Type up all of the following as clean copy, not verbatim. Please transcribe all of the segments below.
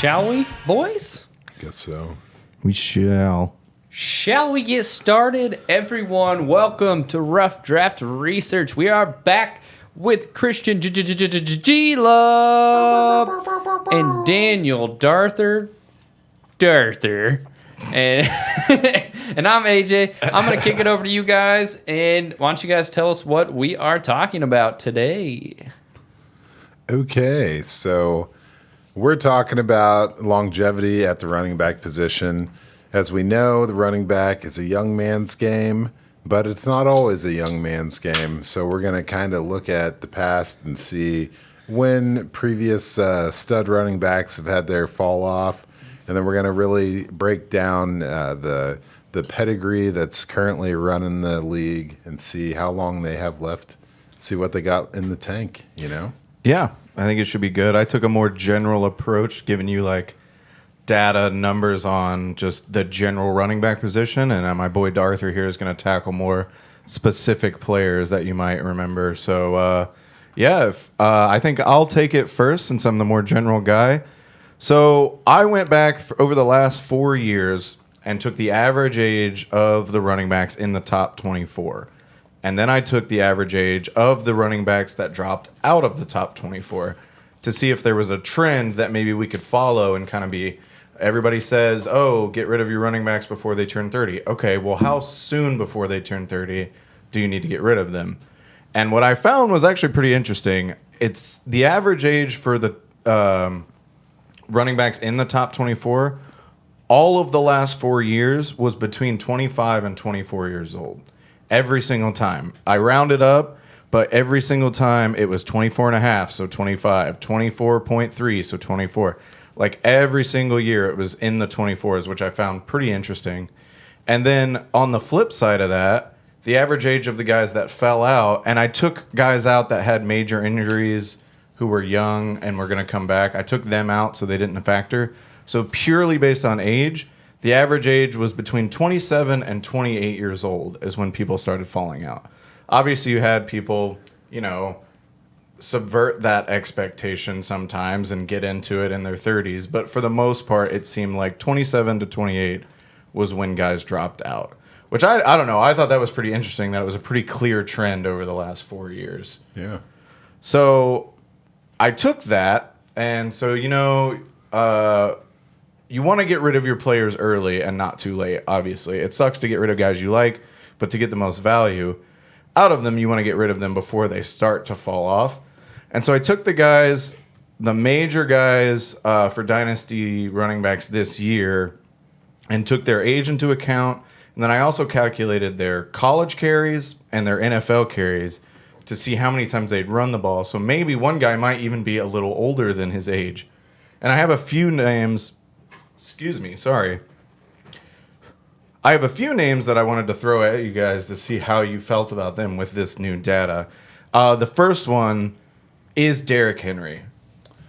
Shall we, boys? Guess so. We shall. Shall we get started? Everyone, welcome to Rough Draft Research. We are back with Christian G-Love and Daniel Darthur. And, and I'm AJ. I'm going to kick it over to you guys. And why don't you guys tell us what we are talking about today? Okay, so we're talking about longevity at the running back position. As we know, the running back is a young man's game, but it's not always a young man's game. So we're going to kind of look at the past and see when previous stud running backs have had their fall off. And then we're going to really break down the pedigree that's currently running the league and see how long they have left, see what they got in the tank, you know? Yeah, I think it should be good. I took a more general approach, giving you like data, numbers on just the general running back position. And my boy Darthur here is going to tackle more specific players that you might remember. So, I think I'll take it first since I'm the more general guy. So I went back over the last 4 years and took the average age of the running backs in the top 24. And then I took the average age of the running backs that dropped out of the top 24 to see if there was a trend that maybe we could follow and kind of be, everybody says, oh, get rid of your running backs before they turn 30. Okay, well, how soon before they turn 30 do you need to get rid of them? And what I found was actually pretty interesting. It's the average age for the running backs in the top 24, all of the last 4 years was between 25 and 24 years old. Every single time. I rounded up, but every single time it was 24 and a half, so 25, 24.3, so 24. Like every single year it was in the 24s, which I found pretty interesting. And then on the flip side of that, the average age of the guys that fell out, and I took guys out that had major injuries who were young and were going to come back. I took them out so they didn't factor. So purely based on age, the average age was between 27 and 28 years old is when people started falling out. Obviously, you had people, subvert that expectation sometimes and get into it in their 30s. But for the most part, it seemed like 27 to 28 was when guys dropped out. Which I don't know. I thought that was pretty interesting, that it was a pretty clear trend over the last 4 years. Yeah. So I took that, and so, you want to get rid of your players early and not too late, obviously. It sucks to get rid of guys you like, but to get the most value out of them, you want to get rid of them before they start to fall off. And so I took the major guys for Dynasty running backs this year and took their age into account. And then I also calculated their college carries and their NFL carries to see how many times they'd run the ball. So maybe one guy might even be a little older than his age. And I have a few names... I have a few names that I wanted to throw at you guys to see how you felt about them with this new data. The first one is Derrick Henry.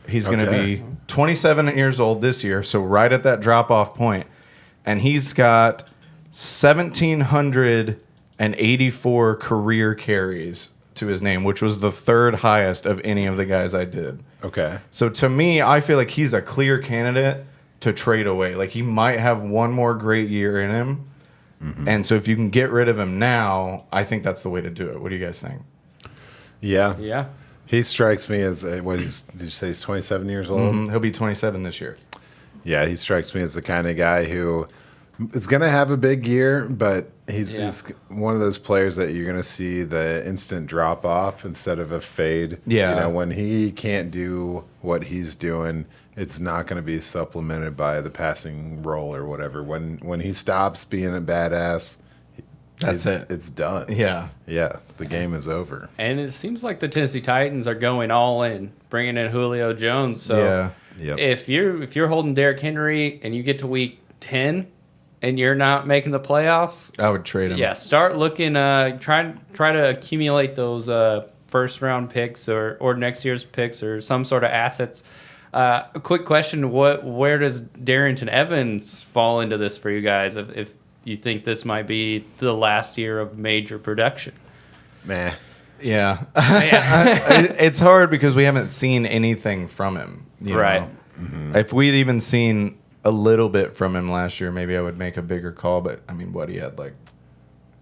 He's going to be 27 years old this year, so right at that drop-off point. And he's got 1,784 career carries to his name, which was the third highest of any of the guys I did. Okay. So to me, I feel like he's a clear candidate to trade away. Like, he might have one more great year in him. Mm-hmm. And so if you can get rid of him now, I think that's the way to do it. What do you guys think? Yeah. Yeah. He strikes me as, did you say he's 27 years old? Mm-hmm. He'll be 27 this year. Yeah, he strikes me as the kind of guy who is going to have a big year, but he's one of those players that you're going to see the instant drop off instead of a fade. Yeah. When he can't do what he's doing, it's not going to be supplemented by the passing role or whatever. When he stops being a badass, it's done. Yeah. Yeah, the game is over. And it seems like the Tennessee Titans are going all in, bringing in Julio Jones. So if you're holding Derrick Henry and you get to week 10 and you're not making the playoffs, I would trade him. Yeah, start looking. Try to accumulate those first round picks or next year's picks or some sort of assets. A quick question: where does Darrington Evans fall into this for you guys? If you think this might be the last year of major production? Meh. Yeah. It's hard because we haven't seen anything from him. You right. know? If we'd even seen a little bit from him last year, maybe I would make a bigger call. But I mean, he had like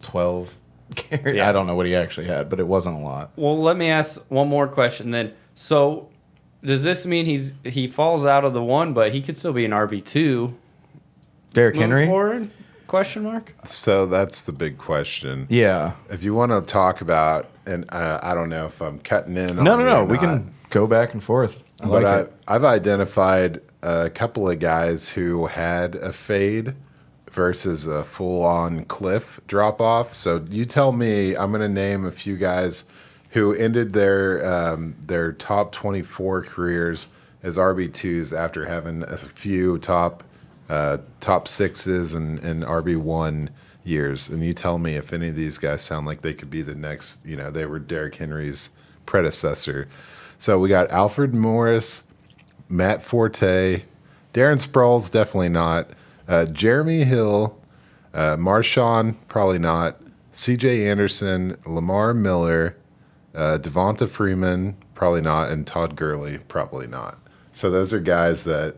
12 carries. Yeah. I don't know what he actually had, but it wasn't a lot. Well, let me ask one more question then. So, does this mean he falls out of the 1, but he could still be an RB2? Derrick Henry? Forward? Question mark? So that's the big question. Yeah. If you want to talk about, and I don't know if I'm cutting in. No. on you or We not, can go back and forth. I've identified a couple of guys who had a fade versus a full-on cliff drop-off. So you tell me. I'm going to name a few guys who ended their top 24 careers as RB2s after having a few top 6s and RB1 years. And you tell me if any of these guys sound like they could be the next, they were Derrick Henry's predecessor. So we got Alfred Morris, Matt Forte, Darren Sproles, definitely not. Jeremy Hill, Marshawn, probably not. C.J. Anderson, Lamar Miller, Devonta Freeman, probably not, and Todd Gurley, probably not. So those are guys that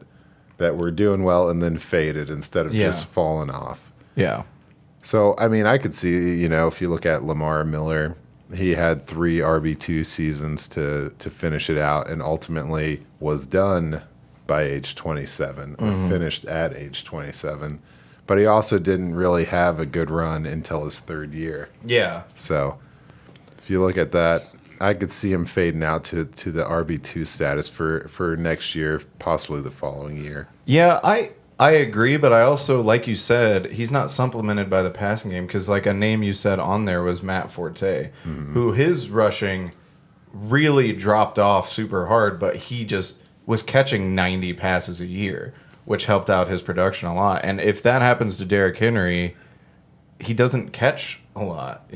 were doing well and then faded instead of just falling off. Yeah. So, I mean, I could see, if you look at Lamar Miller, he had 3 RB2 seasons to finish it out and ultimately was done by age 27 or finished at age 27. But he also didn't really have a good run until his 3rd year. Yeah. So if you look at that, I could see him fading out to the RB2 status for next year, possibly the following year. Yeah, I agree, but I also, like you said, he's not supplemented by the passing game because, like, a name you said on there was Matt Forte, who his rushing really dropped off super hard, but he just was catching 90 passes a year, which helped out his production a lot. And if that happens to Derrick Henry, he doesn't catch a lot,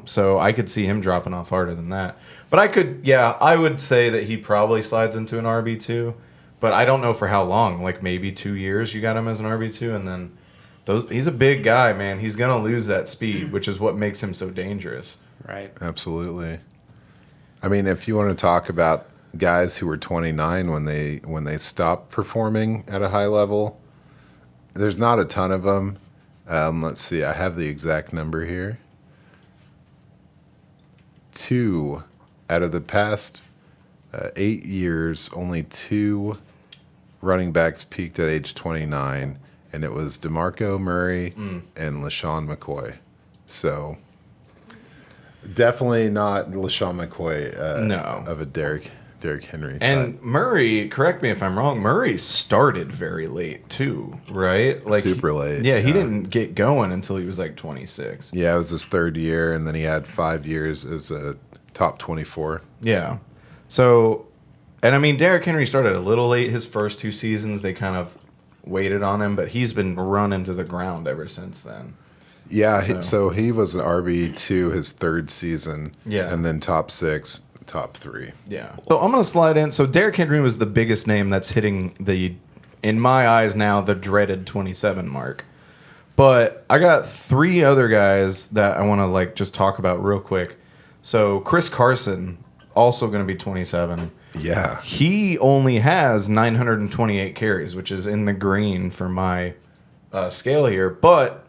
So I could see him dropping off harder than that. But I would say that he probably slides into an RB2. But I don't know for how long. Like maybe 2 years you got him as an RB2, and then he's a big guy, man. He's gonna lose that speed, which is what makes him so dangerous. Right. Absolutely. I mean, if you want to talk about guys who were 29 when they stopped performing at a high level, there's not a ton of them. Let's see. I have the exact number here. 2 out of the past 8 years, only 2 running backs peaked at age 29, and it was DeMarco Murray and LaShawn McCoy. So definitely not LaShawn McCoy of a Derrick Henry type. And Murray, correct me if I'm wrong, Murray started very late too, right? Like super late. Yeah, he didn't get going until he was like 26. Yeah, it was his 3rd year, and then he had 5 years as a top 24. Yeah. So, and I mean, Derrick Henry started a little late. His first 2 seasons, they kind of waited on him, but he's been run into the ground ever since then. Yeah, so he was an RB2 his 3rd season. Yeah. And then top 6, top 3. Yeah. So I'm going to slide in. So Derrick Henry was the biggest name that's hitting in my eyes now, the dreaded 27 mark. But I got 3 other guys that I want to just talk about real quick. So Chris Carson, also going to be 27. Yeah. He only has 928 carries, which is in the green for my scale here. But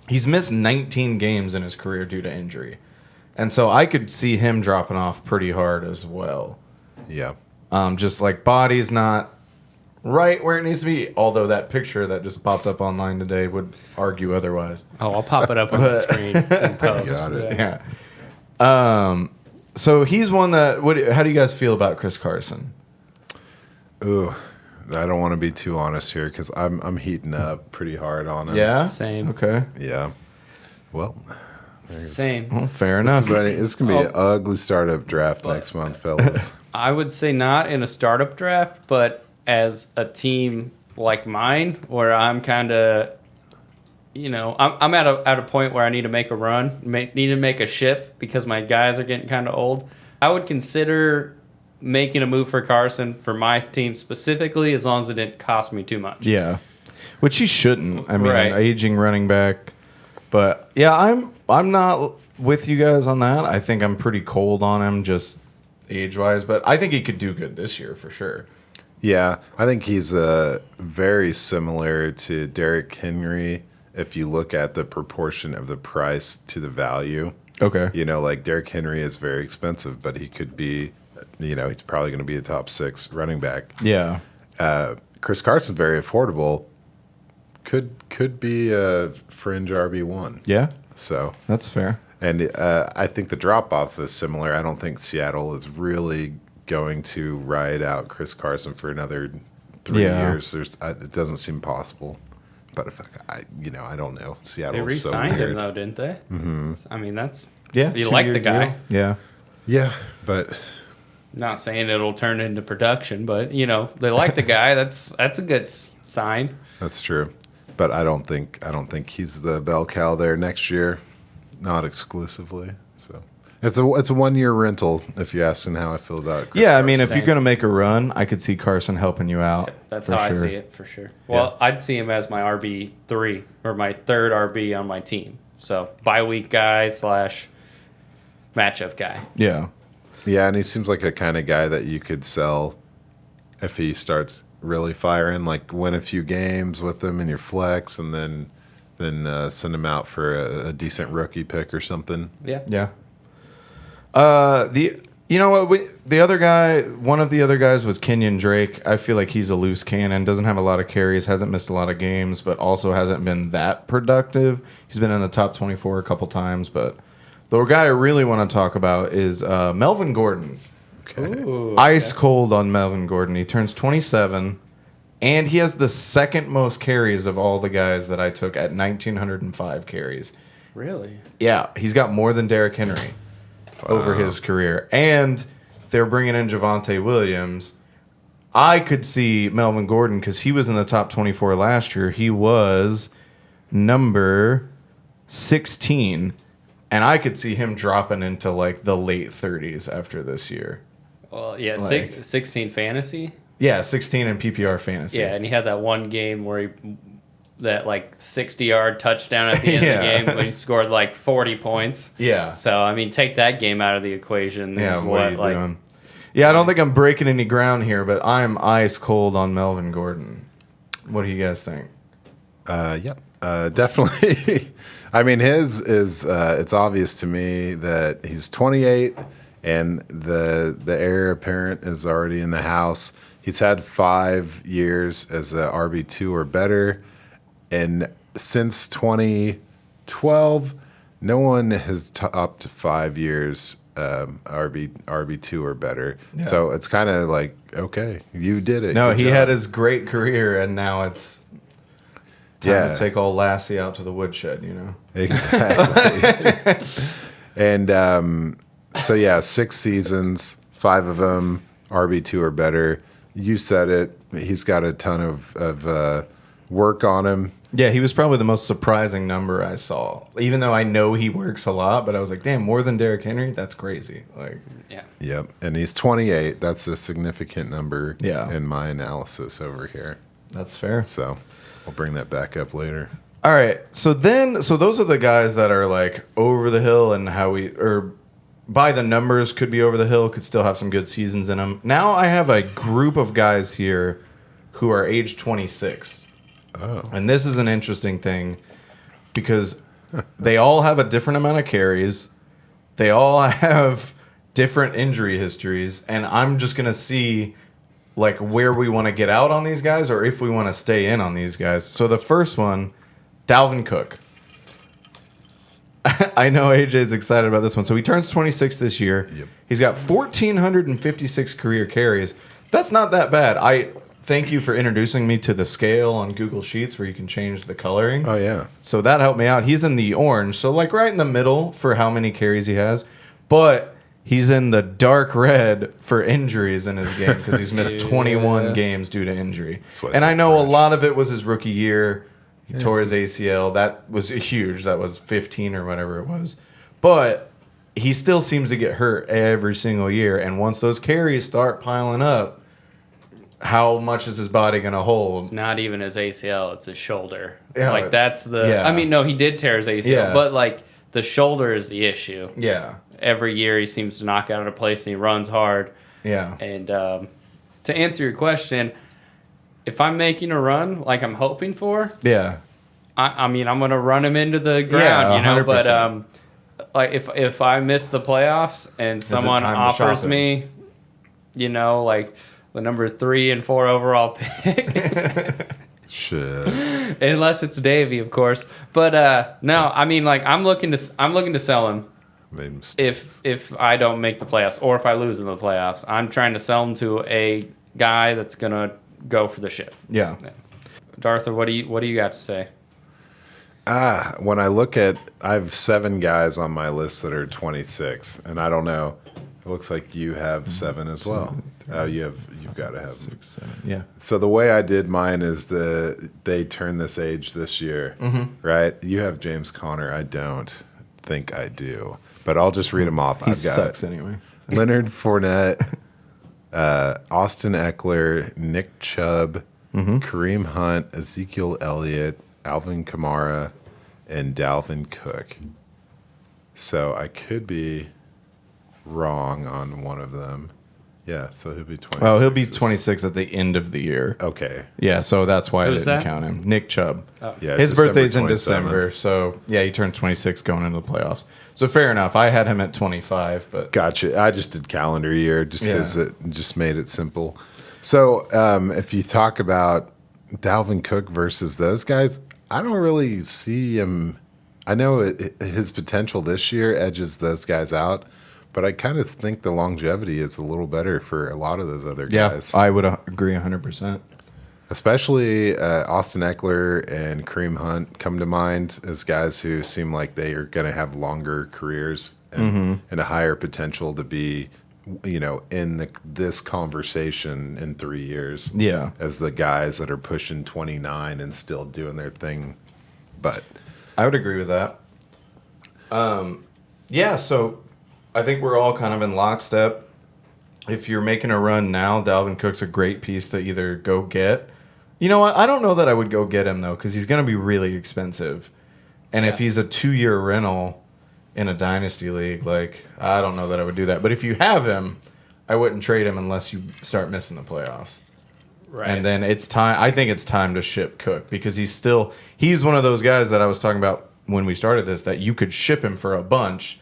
he's missed 19 games in his career due to injury. And so I could see him dropping off pretty hard as well. Yeah. Just like body's not right where it needs to be. Although that picture that just popped up online today would argue otherwise. Oh, I'll pop it up on the screen and post. Got it. Yeah. So he's one that. How do you guys feel about Chris Carson? Ooh, I don't want to be too honest here because I'm heating up pretty hard on him. Yeah. Same. Okay. Yeah. Well, Same. Well, fair enough. It's gonna be an ugly startup draft next month, fellas. I would say not in a startup draft, but as a team like mine, where I'm kind of, I'm at a point where I need to make a run, need to make a ship because my guys are getting kind of old. I would consider making a move for Carson for my team specifically, as long as it didn't cost me too much. Yeah, which he shouldn't. I mean, Right. an aging running back. But yeah, I'm not with you guys on that. I think I'm pretty cold on him, just age wise. But I think he could do good this year for sure. Yeah, I think he's very similar to Derrick Henry if you look at the proportion of the price to the value. Okay. Like Derrick Henry is very expensive, but he could be, he's probably going to be a top 6 running back. Yeah. Chris Carson, very affordable, could be a fringe RB1. Yeah. So That's fair. And I think the drop-off is similar. I don't think Seattle is really going to ride out Chris Carson for another 3 years. It doesn't seem possible. But if I don't know. Seattle They is so re-signed weird. him, though, didn't they? Mm-hmm. I mean, that's... Yeah. You like the 2-year guy. deal. Yeah. Yeah, but... Not saying it'll turn into production, but, they like the guy. That's a good sign. That's true. But I don't think he's the bell cow there next year. Not exclusively. So it's a 1-year rental if you're asking how I feel about it. Yeah, I mean, if Same. you're going to make a run, I could see Carson helping you out. That's for how sure. I see it, for sure. Well, I'd see him as my RB3 or my third RB on my team. So bye-week guy / matchup guy. Yeah. Yeah, and he seems like a kind of guy that you could sell if he starts really firing, like win a few games with him in your flex and then send him out for a decent rookie pick or something. Yeah. Yeah. You know what? The other guy, one of the other guys was Kenyon Drake. I feel like he's a loose cannon. Doesn't have a lot of carries. Hasn't missed a lot of games, but also hasn't been that productive. He's been in the top 24 a couple times, but the guy I really want to talk about is Melvin Gordon. Okay. Ooh, Ice cold on Melvin Gordon. He turns 27, and he has the second most carries of all the guys that I took at 1,905 carries. Really? Yeah, he's got more than Derrick Henry over his career. And they're bringing in Javonte Williams. I could see Melvin Gordon, because he was in the top 24 last year. He was number 16. And I could see him dropping into like the late 30s after this year. Well, yeah, Like- 16 fantasy. Yeah, 16 in PPR fantasy. Yeah, and he had that one game where that like 60-yard touchdown at the end of Yeah. the game when he scored like 40 points. Yeah. So, I mean, take that game out of the equation. Yeah, There's what are you like, doing? Yeah, I don't think I'm breaking any ground here, but I'm ice cold on Melvin Gordon. What do you guys think? Definitely. I mean, his is it's obvious to me that he's 28 and the heir apparent is already in the house. He's had 5 years as a RB2 or better, and since 2012, no one has topped 5 years RB2 or better. Yeah. So it's kind of like, okay, you did it. No, Good he job. had his great career, and now it's time to take old Lassie out to the woodshed, you know? Exactly. And so, yeah, 6 seasons, 5 of them RB2 or better. You said it. He's got a ton of work on him. Yeah, he was probably the most surprising number I saw. Even though I know he works a lot, but I was like, damn, more than Derrick Henry? That's crazy. Like, yeah. Yep. And he's 28. That's a significant number Yeah. in my analysis over here. that's fair. So we'll bring that back up later. All right. So those are the guys that are like over the hill and or by the numbers could be over the hill, could still have some good seasons in them. Now I have a group of guys here who are age 26. Oh. And this is an interesting thing because they all have a different amount of carries. They all have different injury histories. And I'm just going to see like where we want to get out on these guys or if we want to stay in on these guys. So the first one, Dalvin Cook. I know AJ's excited about this one. So he turns 26 this year. Yep. He's got 1,456 career carries. That's not that bad. I thank you for introducing me to the scale on Google Sheets where you can change the coloring. Oh, yeah. So that helped me out. He's in the orange, so like right in the middle for how many carries he has. But he's in the dark red for injuries in his game because he's missed 21 games due to injury. That's why it's And so I know a fresh. lot of it was his rookie year. He tore his ACL. That was huge. That was 15 or whatever it was. But he still seems to get hurt every single year. And once those carries start piling up, how much is his body going to hold? It's not even his ACL, it's his shoulder. Yeah, like, that's the... yeah. I mean, no, he did tear his ACL, Yeah. but, like, the shoulder is the issue. Yeah. Every year he seems to knock out of place and he runs hard. Yeah. And to answer your question, if I'm making a run like I'm hoping for, Yeah. I mean, I'm gonna run him into the ground, you know. 100%. But like if I miss the playoffs and someone time to offers shop him? me, you know, like the number 3 and 4 overall pick, Shit. unless it's Davey, of course. But no, I mean, like I'm looking to sell him Made a mistake. if I don't make the playoffs or if I lose in the playoffs. I'm trying to sell him to a guy that's gonna go for the ship. Yeah. Darthur, what do you got to say? When I look at, I have 7 guys on my list that are 26, and I don't know. It looks like you have 7 as well. You've got to have 6, 7. Yeah. So the way I did mine is they turn this age this year, right? You have James Conner. I don't think I do, but I'll just read them off. He I've got sucks anyway. Leonard Fournette, Austin Ekeler, Nick Chubb, Kareem Hunt, Ezekiel Elliott, Alvin Kamara, and Dalvin Cook. So I could be wrong on one of them. Yeah, so he'll be 26. Well, he'll be 26 at the end of the year. Okay. Yeah, so that's why Who's I didn't that? count him. Nick Chubb. Yeah, His December birthday's in 27th. December, so yeah, he turned 26 going into the playoffs. So fair enough. I had him at 25, but Gotcha. I just did calendar year just because Yeah. it just made it simple. So if you talk about Dalvin Cook versus those guys, I don't really see him. I know his potential this year edges those guys out, but I kind of think the longevity is a little better for a lot of those other yeah, guys. I would agree 100%. Especially Austin Ekeler and Kareem Hunt come to mind as guys who seem like they are going to have longer careers and a higher potential to be, you know, in this conversation in 3 years. Yeah. As the guys that are pushing 29 and still doing their thing. But I would agree with that. Yeah, so I think we're all kind of in lockstep. If you're making a run now, Dalvin Cook's a great piece to either go get. You know what? I don't know that I would go get him, though, because he's going to be really expensive. And if he's a 2-year rental in a dynasty league, like, I don't know that I would do that. But if you have him, I wouldn't trade him unless you start missing the playoffs. Right. And then it's time. I think it's time to ship Cook because he's one of those guys that I was talking about when we started this, that you could ship him for a bunch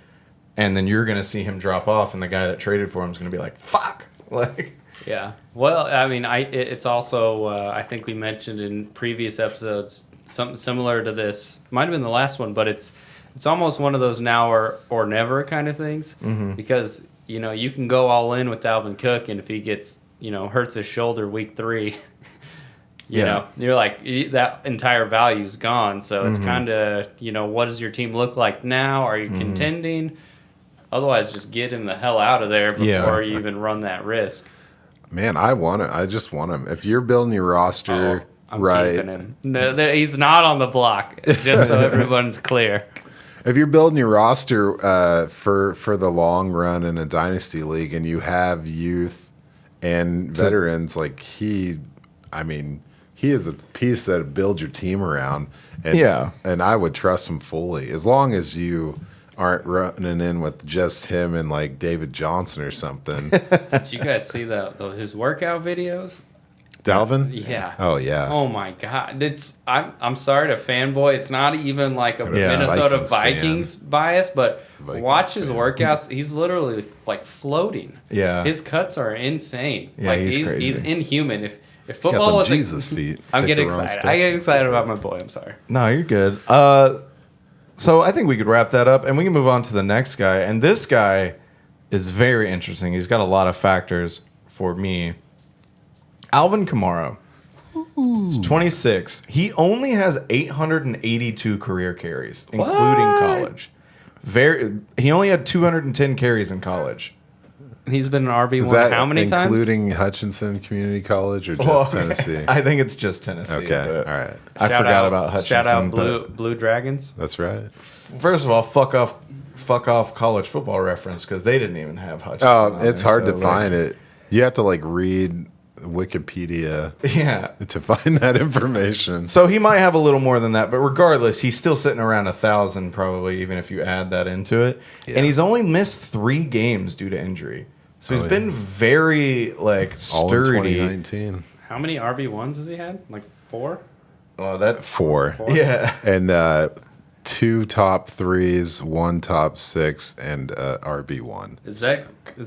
and then you're going to see him drop off and the guy that traded for him is going to be like, fuck. Like, Yeah. Well, I mean, it's also I think we mentioned in previous episodes something similar to this. Might have been the last one, but it's almost one of those now or never kind of things because you know you can go all in with Dalvin Cook, and if he gets hurts his shoulder week 3, you know you're like that entire value is gone. So it's kind of what does your team look like now? Are you contending? Otherwise, just get him the hell out of there before you even run that risk. man, I just want him. If you're building your roster I'm right, keeping him. No, he's not on the block. Just so everyone's clear. if you're building your roster for the long run in a dynasty league and you have youth and veterans, like he is a piece that builds your team around. And, and I would trust him fully as long as you aren't running in with just him and like David Johnson or something. Did you guys see his workout videos? Dalvin? Yeah. Oh yeah. Oh my God! I'm sorry to fanboy. It's not even like a Minnesota Vikings bias, but watch his workouts. He's literally like floating. Yeah. His cuts are insane. Yeah, like he's crazy. he's inhuman. If Got football them was Jesus feet. I'm Take getting the wrong excited. step. I get excited about my boy. I'm sorry. No, you're good. So I think we could wrap that up, and we can move on to the next guy. And this guy is very interesting. He's got a lot of factors for me. Alvin Kamara. He's 26. He only has 882 career carries, including college. He only had 210 carries in college. He's been an RB1 Is that how many times? including Hutchinson Community College or just Tennessee? I think it's just Tennessee. Okay, but all right. I forgot about Hutchinson. Shout out but Blue Dragons. That's right. First of all, fuck off college football reference because they didn't even have Hutchinson. Oh, on it's there, hard so, to like, find it. You have to like read Wikipedia Yeah. to find that information. So he might have a little more than that, but regardless, he's still sitting around 1,000 probably, even if you add that into it. Yeah. And he's only missed 3 games due to injury. So he's been very like All in sturdy. 2019. How many RB1s has he had? Like 4? Oh, that 4. yeah. And 2 top 3s, 1 top 6, and RB1. Is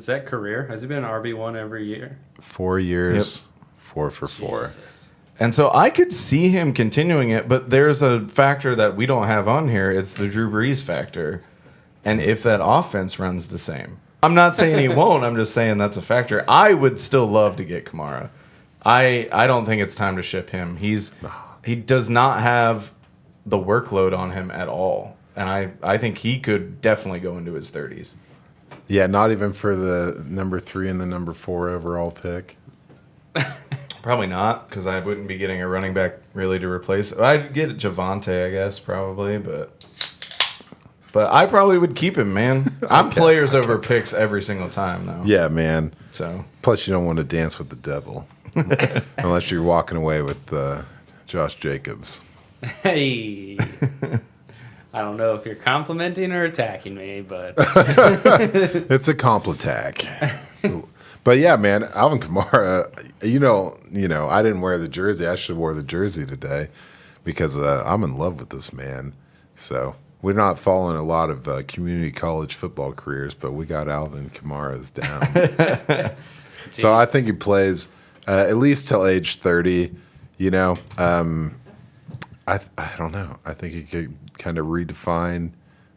that career? Has he been an RB1 every year? 4 years, 4 for 4. Jesus. And so I could see him continuing it, but there's a factor that we don't have on here. It's the Drew Brees factor. And if that offense runs the same. I'm not saying he won't. I'm just saying that's a factor. I would still love to get Kamara. I don't think it's time to ship him. He does not have the workload on him at all. And I think he could definitely go into his 30s. Yeah, not even for the number 3 and the number 4 overall pick. Probably not, because I wouldn't be getting a running back really to replace. I'd get Javante, I guess, probably, but I probably would keep him, man. I'm players over picks every single time, though. Yeah, man. So Plus, you don't want to dance with the devil. Unless you're walking away with Josh Jacobs. Hey. I don't know if you're complimenting or attacking me, but It's a attack. But yeah, man, Alvin Kamara, you know, I didn't wear the jersey. I should have wore the jersey today because I'm in love with this man. So we're not following a lot of community college football careers, but we got Alvin Kamara's down. So I think he plays at least till age 30. You know, I don't know. I think he could kind of redefine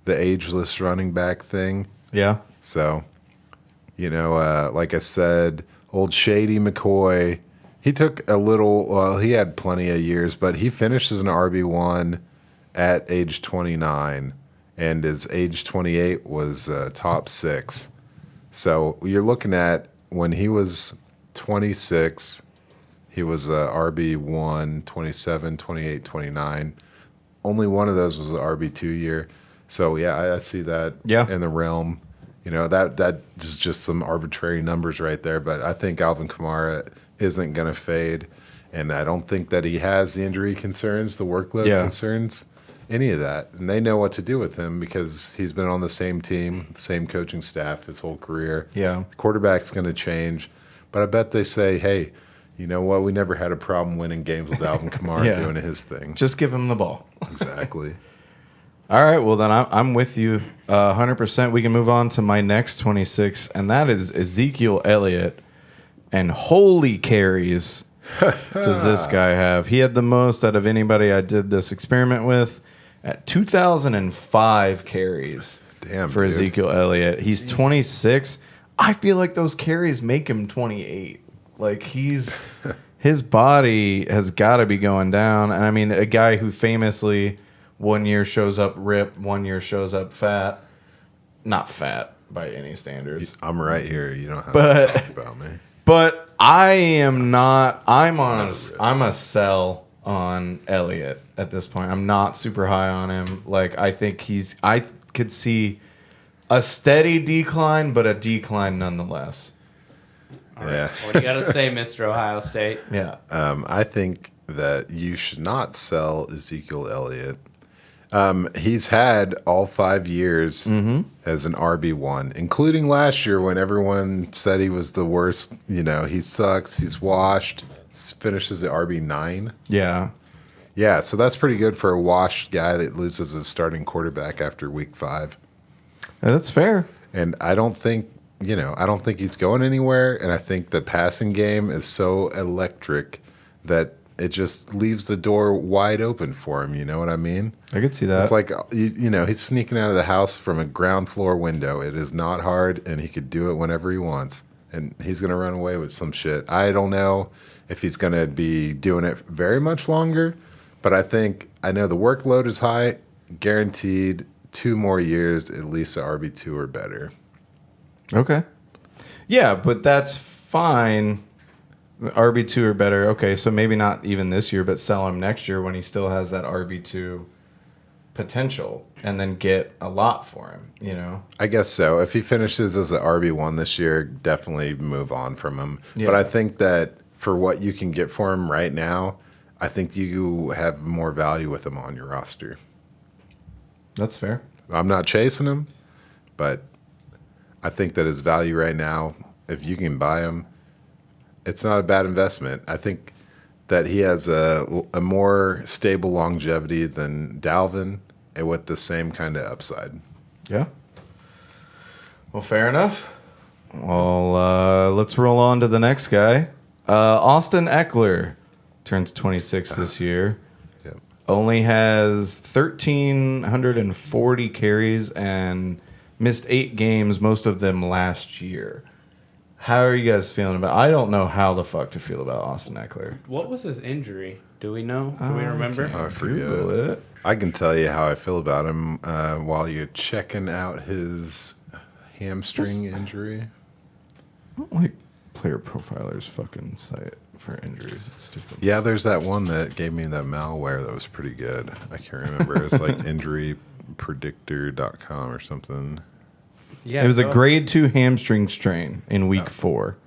the ageless running back thing. yeah, So, you know, like I said, old Shady McCoy, he took a little, well, he had plenty of years, but he finished as an RB1 at age 29, and his age 28 was top 6. So you're looking at when he was 26, he was RB1, 27, 28, 29. Only one of those was the RB2 year. So, yeah, I see that in the realm. You know, that is just some arbitrary numbers right there. But I think Alvin Kamara isn't going to fade. And I don't think that he has the injury concerns, the workload concerns, any of that. And they know what to do with him because he's been on the same team, same coaching staff his whole career. Yeah. The quarterback's going to change. But I bet they say, hey, you know what? We never had a problem winning games with Alvin Kamara doing his thing. Just give him the ball. Exactly. All right, well, then I'm with you 100%. We can move on to my next 26, and that is Ezekiel Elliott. And holy carries does this guy have. He had the most out of anybody I did this experiment with at 2,005 carries. Damn, for dude. Ezekiel Elliott. He's 26. I feel like those carries make him 28. Like, his body has got to be going down. And, I mean, a guy who famously... 1 year shows up ripped, 1 year shows up fat. Not fat by any standards. I'm right here. You don't have to talk about me. But I am not. I'm a sell on Elliott at this point. I'm not super high on him. Like, I think I could see a steady decline, but a decline nonetheless. All right. What do you got to say, Mr. Ohio State? Yeah. I think that you should not sell Ezekiel Elliott. He's had all 5 years as an RB1, including last year when everyone said he was the worst. You know, he sucks. He's washed. Finishes at RB9. Yeah. Yeah, so that's pretty good for a washed guy that loses his starting quarterback after week 5. That's fair. And I don't think he's going anywhere. And I think the passing game is so electric that it just leaves the door wide open for him. You know what I mean? I could see that. It's like, you know, he's sneaking out of the house from a ground floor window. It is not hard, and he could do it whenever he wants. And he's going to run away with some shit. I don't know if he's going to be doing it very much longer, but I know the workload is high, guaranteed 2 more years, at least a RB2 or better. Okay. Yeah, but that's fine. RB2 or better. Okay, so maybe not even this year, but sell him next year when he still has that RB2 potential and then get a lot for him, you know? I guess so. If he finishes as an RB1 this year, definitely move on from him. Yeah. But I think that for what you can get for him right now, I think you have more value with him on your roster. That's fair. I'm not chasing him, but I think that his value right now if you can buy him, it's not a bad investment. I think that he has a more stable longevity than Dalvin and with the same kind of upside. Yeah. Well, fair enough. Well, let's roll on to the next guy. Austin Ekeler turns 26 this year. Yep. Only has 1,340 carries and missed 8 games, most of them last year. How are you guys feeling about? I don't know how the fuck to feel about Austin Ekeler. What was his injury? Do we know? Do we remember? I forget. Google it. I can tell you how I feel about him while you're checking out his hamstring injury. I don't like Player Profiler's fucking site for injuries. It's stupid. Yeah, there's that one that gave me that malware that was pretty good. I can't remember. It's like injurypredictor.com or something. Yeah, It was a grade 2 hamstring strain in week 4.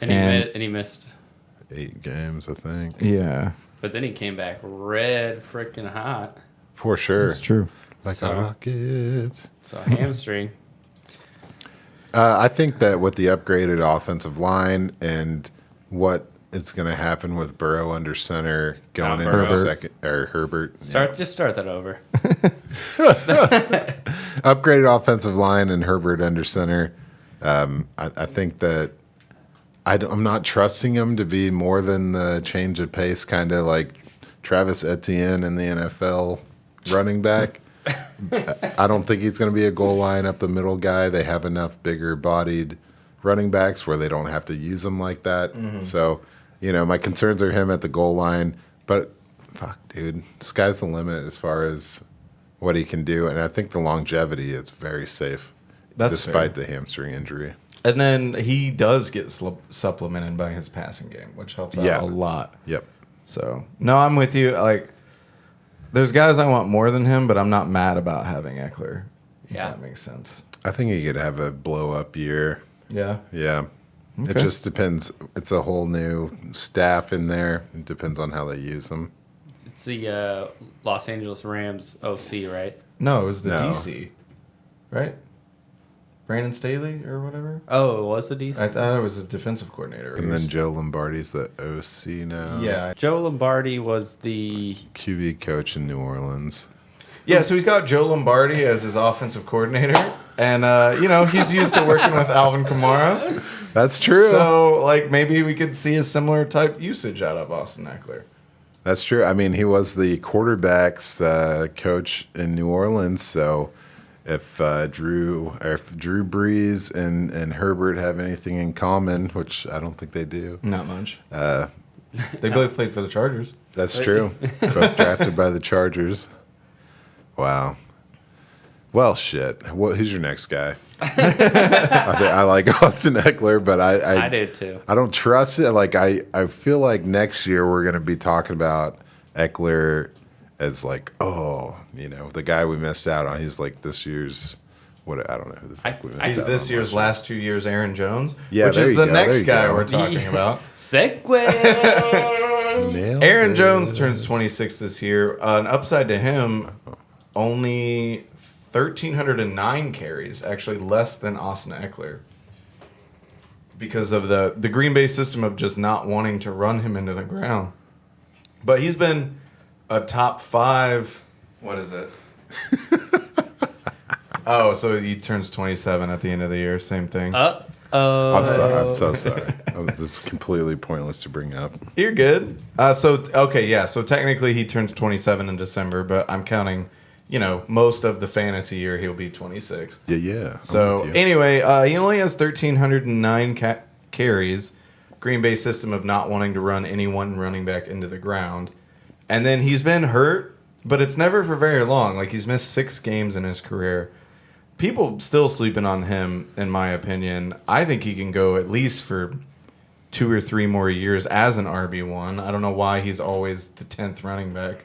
and he missed. 8 games, I think. Yeah, But then he came back red freaking hot. For sure. that's true. Like So- a rocket. So hamstring. I think that with the upgraded offensive line and what is going to happen with Burrow under center going into Burrow. the second, or Herbert. Just start that over. Upgraded offensive line and Herbert under center. I think that I'm not trusting him to be more than the change of pace, kind of like Travis Etienne in the NFL running back. I don't think he's going to be a goal line up the middle guy. They have enough bigger bodied running backs where they don't have to use them like that. So, my concerns are him at the goal line. But fuck, dude, sky's the limit as far as what he can do. And I think the longevity is very safe, despite the hamstring injury. And then he does get supplemented by his passing game, which helps out a lot. Yep. So, no, I'm with you. Like, there's guys I want more than him, but I'm not mad about having Ekeler. If Yeah. that makes sense. I think he could have a blow up year. Yeah. Yeah. It Okay. just depends. It's a whole new staff in there. It depends on how they use them. It's the Los Angeles Rams OC, right? No, it was the No. DC, right? Brandon Staley or whatever. Oh, it was the DC. I thought it was a defensive coordinator. And then Joe Lombardi's the OC now. yeah, Joe Lombardi was the QB coach in New Orleans. yeah. So he's got Joe Lombardi as his offensive coordinator, and he's used to working with Alvin Kamara. That's true. So like maybe we could see a similar type usage out of Austin Ekeler. That's true. I mean, he was the quarterbacks coach in New Orleans. So if Drew Brees and Herbert have anything in common, which I don't think they do, Not much. They both played for the Chargers. that's true. Both drafted by the Chargers. Wow. Well, shit. Who's your next guy? I like Austin Ekeler, but I did too. I don't trust it. Like I feel like next year we're gonna be talking about Ekeler as like, the guy we missed out on. He's like this year's what I don't know who the fuck we missed out on. He's this year's last 2 years Aaron Jones, Yeah, which there is you the go, next there you guy go. we're talking about. Segue. Nailed Aaron it. Jones turns 26 this year. An upside to him, only 1,309 carries, actually less than Austin Ekeler. Because of the Green Bay system of just not wanting to run him into the ground. But he's been a top 5, what is it? Oh, so he turns 27 at the end of the year, same thing. I'm so sorry. This is completely pointless to bring up. You're good. So technically he turns 27 in December, but I'm counting, most of the fantasy year he'll be 26. Yeah. So I'm with you. anyway, he only has 1,309 carries. Green Bay system of not wanting to run any one running back into the ground. And then he's been hurt, but it's never for very long. Like he's missed 6 games in his career. People still sleeping on him, in my opinion. I think he can go at least for 2 or 3 more years as an RB1. I don't know why he's always the 10th running back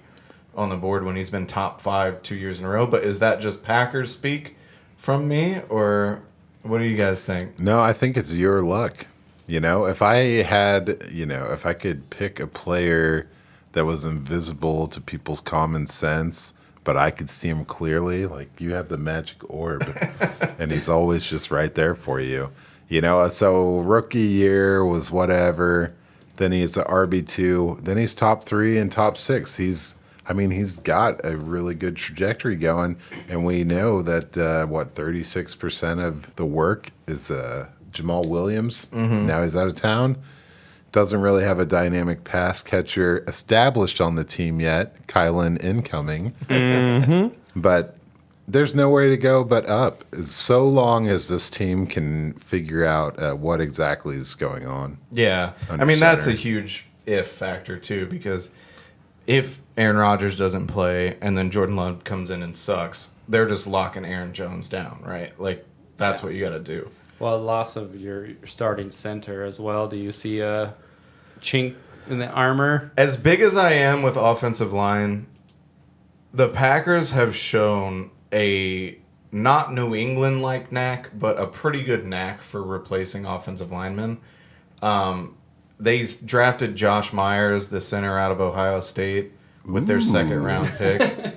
on the board when he's been top 5 2 years in a row. But is that just Packers speak from me, or what do you guys think? No, I think it's your luck. If I could pick a player that was invisible to people's common sense, but I could see him clearly, like you have the magic orb, and he's always just right there for you. So rookie year was whatever. Then he's a RB2. Then he's top 3 and top 6. He's got a really good trajectory going. And we know that, 36% of the work is Jamal Williams. Mm-hmm. Now he's out of town. Doesn't really have a dynamic pass catcher established on the team yet. Kylan incoming. Mm-hmm. But there's nowhere to go but up, so long as this team can figure out what exactly is going on. Yeah. Under I mean, that's a center. huge if factor, too, because if Aaron Rodgers doesn't play and then Jordan Love comes in and sucks, they're just locking Aaron Jones down, right? Like, that's what you got to do. Well, loss of your starting center as well. Do you see a chink in the armor? As big as I am with offensive line, the Packers have shown a not New England-like knack, but a pretty good knack for replacing offensive linemen. They drafted Josh Myers, the center out of Ohio State, with their second-round pick.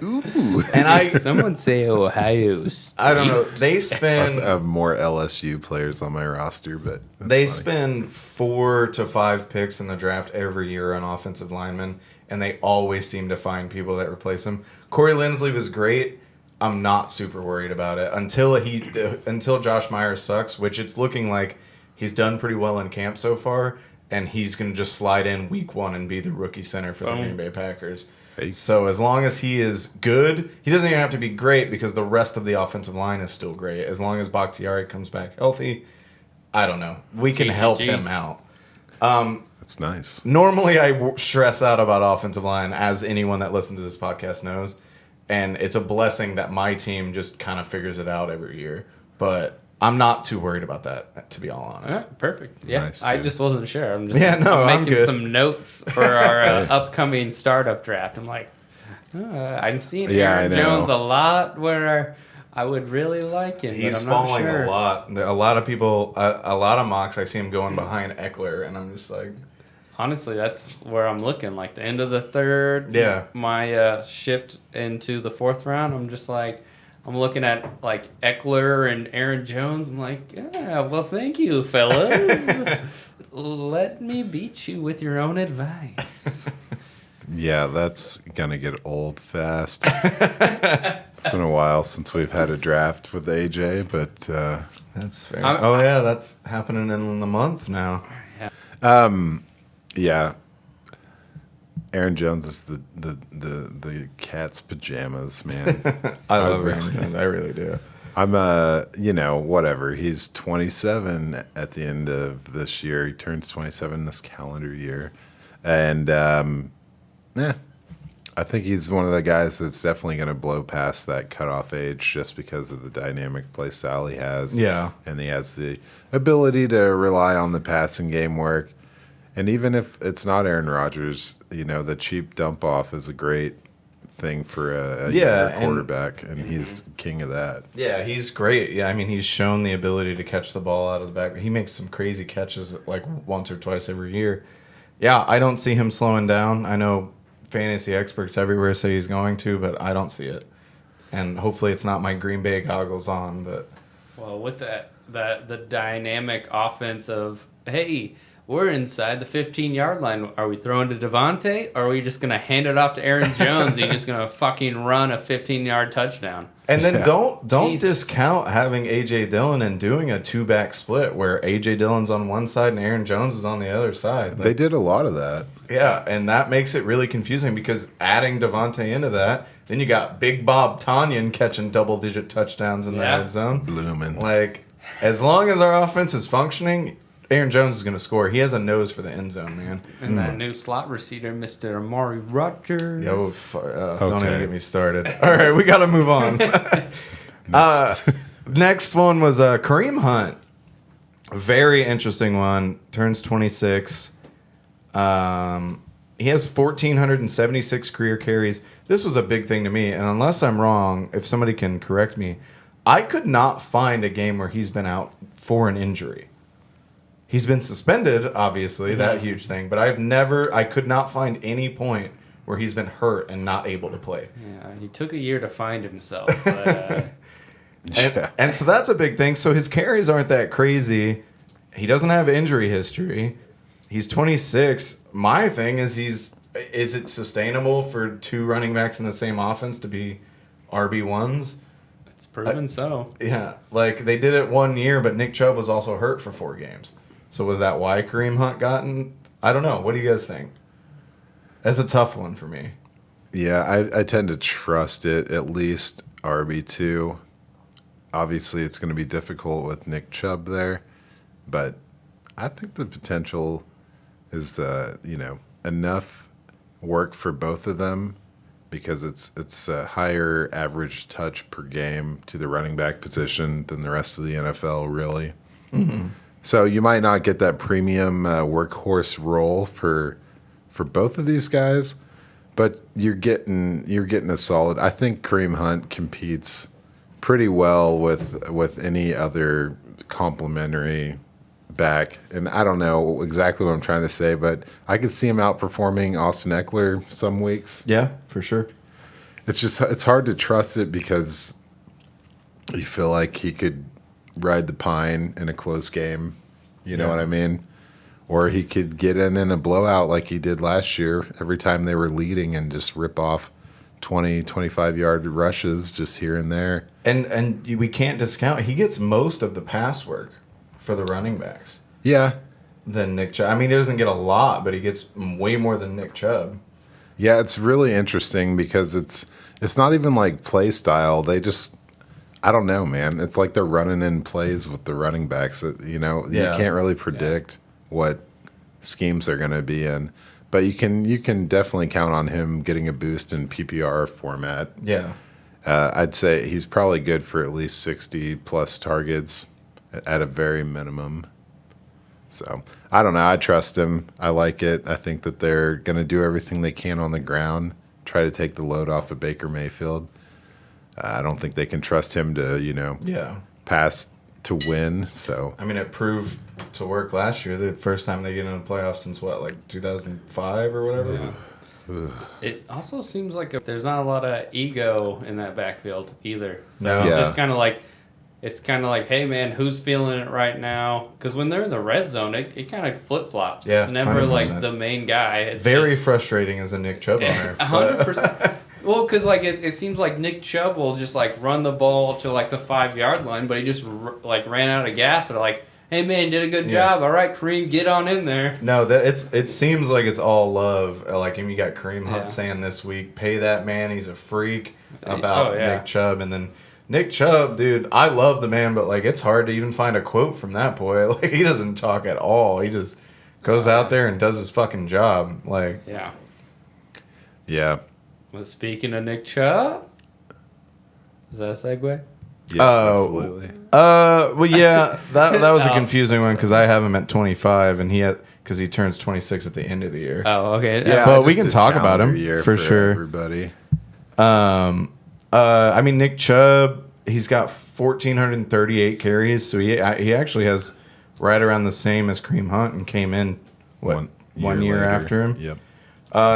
Ooh. And Someone say Ohio State. I don't know. They I spend have more LSU players on my roster, but that's they funny. spend 4 to 5 picks in the draft every year on offensive linemen, and they always seem to find people that replace him. Corey Linsley was great. I'm not super worried about it until Josh Myers sucks, which it's looking like he's done pretty well in camp so far, and he's going to just slide in week 1 and be the rookie center for the Green Bay Packers. Hey. So as long as he is good, he doesn't even have to be great because the rest of the offensive line is still great. As long as Bakhtiari comes back healthy, I don't know. We can help him out. That's nice. Normally, I stress out about offensive line, as anyone that listens to this podcast knows. And it's a blessing that my team just kind of figures it out every year. But I'm not too worried about that, to be all honest. All right, perfect. Yeah, Nice, I dude. just wasn't sure. I'm just I'm making good. some notes for our upcoming startup draft. I'm like, I'm seeing Yeah, Aaron I know. Jones a lot where I would really like him. He's but I'm not falling sure. a lot. A lot of people, a lot of mocks, I see him going behind Ekeler, and I'm just like, Honestly, that's where I'm looking. Like the end of the third, Yeah. my shift into the 4th round, I'm just like, I'm looking at like Ekeler and Aaron Jones. I'm like, yeah, well, thank you, fellas. Let me beat you with your own advice. Yeah, that's gonna get old fast. It's been a while since we've had a draft with AJ, but that's fair. Oh, yeah, that's happening in the month now. yeah, Aaron Jones is the cat's pajamas, man. I love Aaron Jones. I really do. I'm whatever. He's 27 at the end of this year. He turns 27 this calendar year, and I think he's one of the guys that's definitely going to blow past that cutoff age just because of the dynamic play style he has. Yeah. And he has the ability to rely on the passing game work. And even if it's not Aaron Rodgers, the cheap dump off is a great thing for a younger quarterback, and he's king of that. Yeah, he's great. Yeah, I mean, he's shown the ability to catch the ball out of the back. He makes some crazy catches like once or twice every year. Yeah, I don't see him slowing down. I know fantasy experts everywhere say he's going to, but I don't see it. And hopefully it's not my Green Bay goggles on, but Well, with the dynamic offense of, hey, we're inside the 15-yard line. Are we throwing to Devontae, or are we just going to hand it off to Aaron Jones? He's just going to fucking run a 15-yard touchdown. And then Yeah. don't Jesus. discount having A.J. Dillon and doing a 2-back split where A.J. Dillon's on one side and Aaron Jones is on the other side. They did a lot of that. Yeah, and that makes it really confusing because adding Devontae into that, then you got Big Bob Tonyan catching double-digit touchdowns in the Yeah. red zone. Blooming. Like, as long as our offense is functioning, Aaron Jones is going to score. He has a nose for the end zone, man. And that new slot receiver, Mr. Amari Rodgers. Don't Okay. even get me started. All right, we got to move on. Next one was Kareem Hunt. Very interesting one. Turns 26. He has 1,476 career carries. This was a big thing to me, and unless I'm wrong, if somebody can correct me, I could not find a game where he's been out for an injury. He's been suspended, obviously, that huge thing, but I could not find any point where he's been hurt and not able to play. Yeah, he took a year to find himself. But, And so that's a big thing. So his carries aren't that crazy. He doesn't have injury history. He's 26. My thing is is it sustainable for two running backs in the same offense to be RB1s? It's proven so. Yeah, like they did it 1 year, but Nick Chubb was also hurt for 4 games. So was that why Kareem Hunt gotten? I don't know. What do you guys think? That's a tough one for me. Yeah, I tend to trust it, at least RB2. Obviously, it's going to be difficult with Nick Chubb there, but I think the potential is, enough work for both of them because it's a higher average touch per game to the running back position than the rest of the NFL, really. Mm-hmm. So you might not get that premium workhorse role for both of these guys, but you're getting a solid. I think Kareem Hunt competes pretty well with any other complementary back, and I don't know exactly what I'm trying to say, but I could see him outperforming Austin Ekeler some weeks. Yeah, for sure. It's hard to trust it because you feel like he could ride the pine in a close game. You know what I mean? Or he could get in a blowout like he did last year every time they were leading and just rip off 20, 25-yard rushes just here and there. And we can't discount, he gets most of the pass work for the running backs. Yeah. Than Nick Chubb. I mean, he doesn't get a lot, but he gets way more than Nick Chubb. Yeah, it's really interesting because it's not even like play style. They just, I don't know, man. It's like they're running in plays with the running backs. You can't really predict what schemes they're going to be in. But you can definitely count on him getting a boost in PPR format. Yeah. I'd say he's probably good for at least 60-plus targets at a very minimum. So, I don't know. I trust him. I like it. I think that they're going to do everything they can on the ground, try to take the load off of Baker Mayfield. I don't think they can trust him to, pass to win. So, I mean, it proved to work last year. The first time they get in the playoffs since, 2005 or whatever? Yeah. It also seems like there's not a lot of ego in that backfield either. So No. it's just kind of like, hey, man, who's feeling it right now? Because when they're in the red zone, it kind of flip-flops. Yeah, it's never 100%. like the main guy. It's Very just, frustrating as a Nick Chubb owner. 100%. Well, because it seems like Nick Chubb will just run the ball to the 5-yard line, but he just ran out of gas. They're like, hey, man, did a good job. All right, Kareem, get on in there. No, it seems like it's all love. Like, you got Kareem Hunt saying this week, pay that man, he's a freak, about Nick Chubb. And then Nick Chubb, dude, I love the man, but it's hard to even find a quote from that boy. He doesn't talk at all. He just goes out there and does his fucking job. Yeah. Well, speaking of Nick Chubb, is that a segue? Yeah, absolutely. Well, yeah, that was a confusing one because I have him at 25, and because he turns 26 at the end of the year. Oh, okay. Yeah, but we can talk about him for sure. Everybody. I mean, Nick Chubb, he's got 1,438 carries, so he actually has right around the same as Kareem Hunt, and came in one year later. after him. Yep.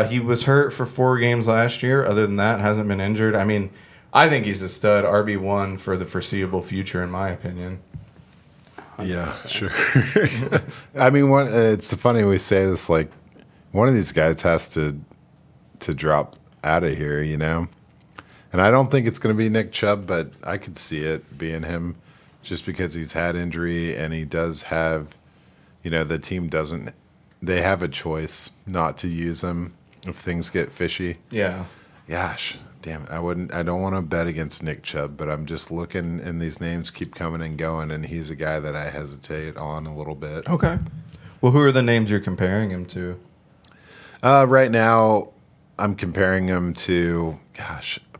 He was hurt for 4 games last year. Other than that, hasn't been injured. I mean, I think he's a stud RB1 for the foreseeable future, in my opinion. 100%. Yeah, sure. I mean, it's funny we say this, one of these guys has to drop out of here, And I don't think it's going to be Nick Chubb, but I could see it being him just because he's had injury and he does have, the team doesn't, they have a choice not to use him if things get fishy. Yeah. Gosh, damn it. I don't want to bet against Nick Chubb, but I'm just looking and these names keep coming and going, and he's a guy that I hesitate on a little bit. Okay. Well, who are the names you're comparing him to? Right now, I'm comparing him to,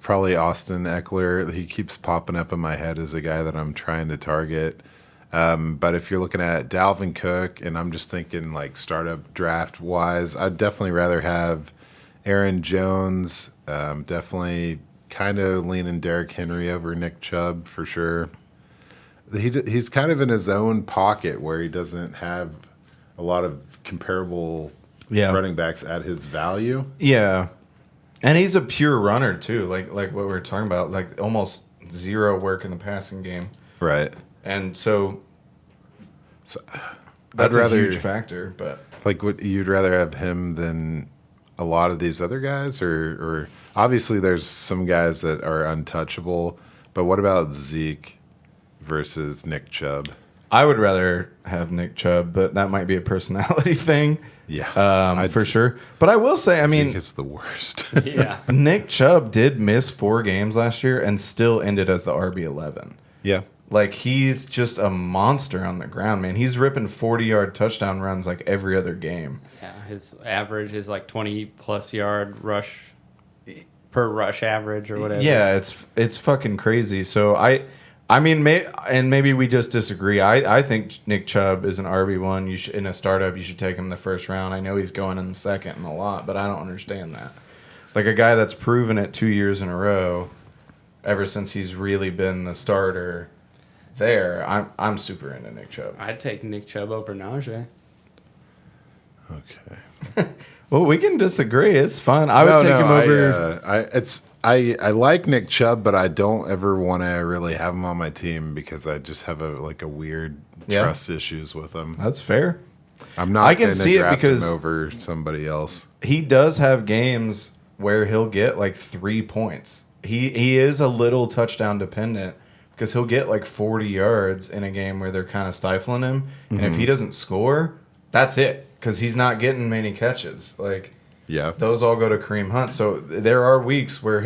probably Austin Ekeler. He keeps popping up in my head as a guy that I'm trying to target. But if you're looking at Dalvin Cook, and I'm just thinking startup draft wise, I'd definitely rather have Aaron Jones. Definitely kind of leaning Derrick Henry over Nick Chubb for sure. He's kind of in his own pocket where he doesn't have a lot of comparable running backs at his value. Yeah. And he's a pure runner too, like what we were talking about, almost zero work in the passing game. Right. And so I'd that's rather a huge factor. But like, would you'd rather have him than a lot of these other guys, or obviously there's some guys that are untouchable, but what about Zeke versus Nick Chubb? I would rather have Nick Chubb, but that might be a personality thing. Yeah, for sure. But I will say, I mean, Zeke is the worst. Yeah. Nick Chubb did miss 4 games last year and still ended as the RB11. Yeah. Like, he's just a monster on the ground, man. He's ripping 40-yard touchdown runs like every other game. Yeah, his average is like 20+ yard rush per rush average or whatever. Yeah, it's fucking crazy. So I mean, maybe we just disagree. I think Nick Chubb is an RB1. You should, in a startup, you should take him in the first round. I know he's going in the second and a lot, but I don't understand that. Like a guy that's proven it 2 years in a row, ever since he's really been the starter there, I'm super into Nick Chubb. I'd take Nick Chubb over Najee. Okay. Well, we can disagree. It's fun. I would take him over. I like Nick Chubb, but I don't ever want to really have him on my team because I just have a weird trust issues with him. That's fair. I'm not. I can gonna see it draft because him over somebody else. He does have games where he'll get like 3 points. He is a little touchdown dependent because he'll get like 40 yards in a game where they're kind of stifling him, and if he doesn't score, that's it. Because he's not getting many catches. Like, Yeah. those all go to Kareem Hunt. So there are weeks where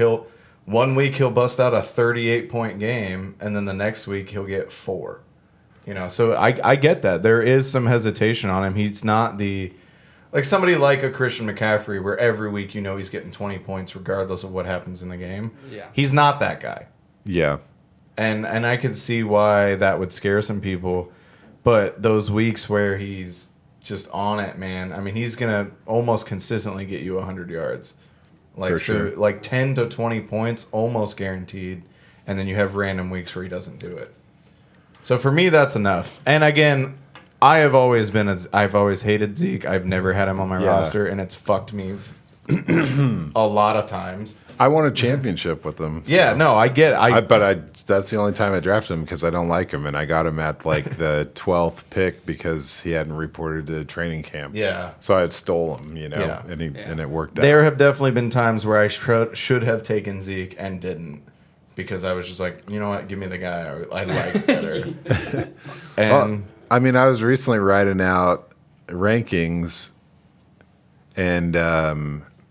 one week he'll bust out a 38-point game, and then the next week he'll get 4. You know, so I get that. There is some hesitation on him. He's not like somebody like a Christian McCaffrey where every week you know he's getting 20 points regardless of what happens in the game. Yeah. He's not that guy. Yeah. And I could see why that would scare some people. But those weeks where he's just on it, man. I mean, he's gonna almost consistently get you 100 yards, like For sure. like 10 to 20 points, almost guaranteed. And then you have random weeks where he doesn't do it. So for me, that's enough. And again, I've always hated Zeke. I've never had him on my roster, and it's fucked me a lot of times. I won a championship with him. So. Yeah, no, I get it. That's the only time I drafted him because I don't like him, and I got him at like the 12th pick because he hadn't reported to training camp. Yeah. So I had stole him, Yeah. and it worked out. There have definitely been times where I should have taken Zeke and didn't because I was just like, you know what, give me the guy I like better. And Well, I mean, I was recently writing out rankings, and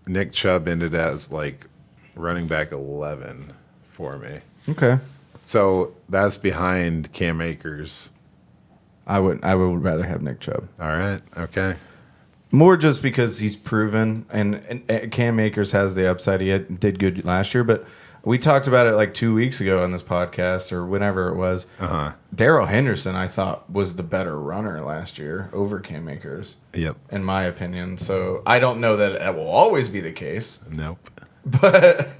Nick Chubb ended as like running back 11 for me. okay, So that's behind Cam Akers. I would rather have Nick Chubb. All right. Okay. More just because he's proven, and Cam Akers has the upside. He did good last year, but we talked about it like 2 weeks ago on this podcast or whenever it was. Darrell Henderson, I thought, was the better runner last year over Cam Akers, Yep. in my opinion. So I don't know that it will always be the case, Nope. but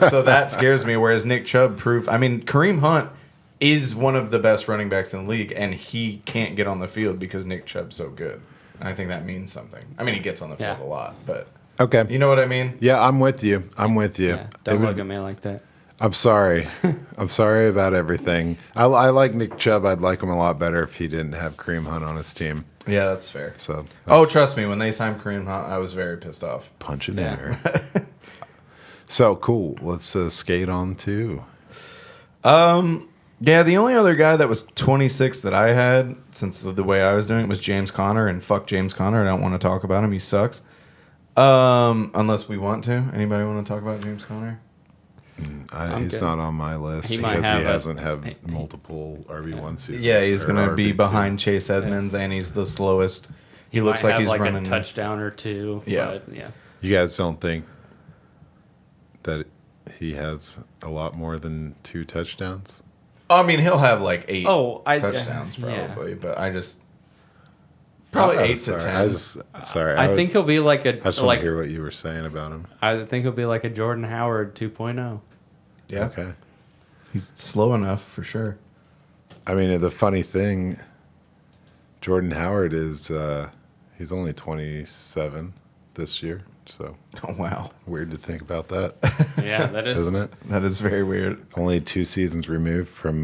so that scares me. Whereas Nick Chubb proved, I mean, Kareem Hunt is one of the best running backs in the league, and he can't get on the field because Nick Chubb's so good. And I think that means something. I mean, he gets on the field a lot, but Okay. you know what I mean? Yeah, I'm with you. Yeah, don't look at me like that. I'm sorry. I'm sorry about everything. I like Nick Chubb. I'd like him a lot better if he didn't have Kareem Hunt on his team. Yeah, that's fair. So Oh, trust me, when they signed Kareem Hunt, I was very pissed off. punch it in there. So cool. Let's skate on to. Yeah, the only other guy that was 26 that I had, since the way I was doing it, was James Conner, and fuck James Conner. I don't want to talk about him. He sucks. Unless we want to. Anybody want to talk about James Conner? He's good. not on my list He might because he have hasn't had multiple RB1 seasons. Yeah, he's or going to be RB2. behind Chase Edmonds, and he's the slowest. He looks Might like have he's like running a touchdown or two. Yeah. But yeah. You guys don't think that he has a lot more than 2 touchdowns? I mean, he'll have like 8 touchdowns yeah. probably, but I just probably 8 to 10. I think he'll be like a. I just want to hear what you were saying about him. I think he'll be like a Jordan Howard 2.0. Yeah, Okay. he's slow enough for sure. I mean, the funny thing, Jordan Howard is he's only 27 this year, So Oh, wow. weird to think about that, Yeah, that is. isn't it? That is very weird. Only 2 seasons removed from,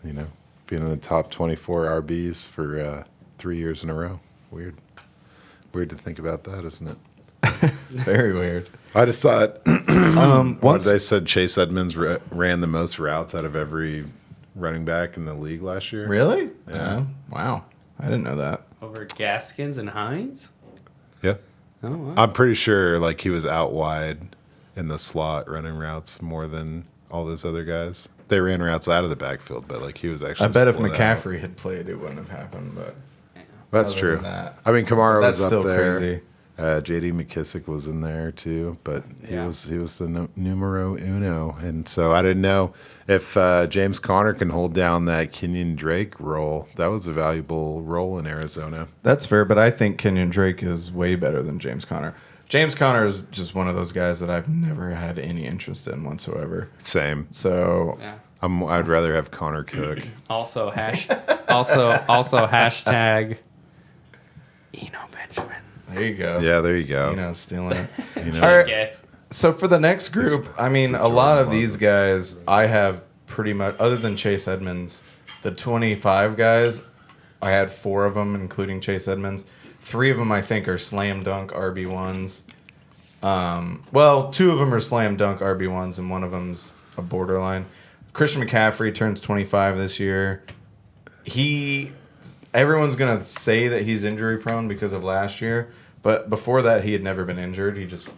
being in the top 24 RBs for 3 years in a row. Weird. Weird to think about that, isn't it? Very weird. I just thought Once they said Chase Edmonds ran the most routes out of every running back in the league last year. Really? Yeah. Wow. I didn't know that. Over Gaskins and Hines? Yeah. Oh, wow. I'm pretty sure like he was out wide in the slot running routes more than all those other guys. They ran routes out of the backfield, but like he was actually. I bet if split out. McCaffrey had played, it wouldn't have happened. But That's other true. than that, I mean, Kamara that's was up still there. crazy. J.D. McKissick was in there too, but he Yeah. was the numero uno, and so I didn't know if James Conner can hold down that Kenyon Drake role. That was a valuable role in Arizona. That's fair, but I think Kenyon Drake is way better than James Conner. James Conner is just one of those guys that I've never had any interest in whatsoever. Same. So Yeah. I'd rather have Connor Cook. Also hashtag Eno Benjamin. there you go. Yeah, there you go. You know, stealing it. You know, All right. Yeah. So for the next group, I mean, it's a lot of Jordan these Love. guys I have pretty much, other than Chase Edmonds, the 25 guys, I had 4 of them, including Chase Edmonds. 3 of them I think are slam dunk RB1s. Well, 2 of them are slam dunk RB1s, and one of them's a borderline. Christian McCaffrey turns 25 this year. Everyone's gonna say that he's injury prone because of last year, but before that he had never been injured. He just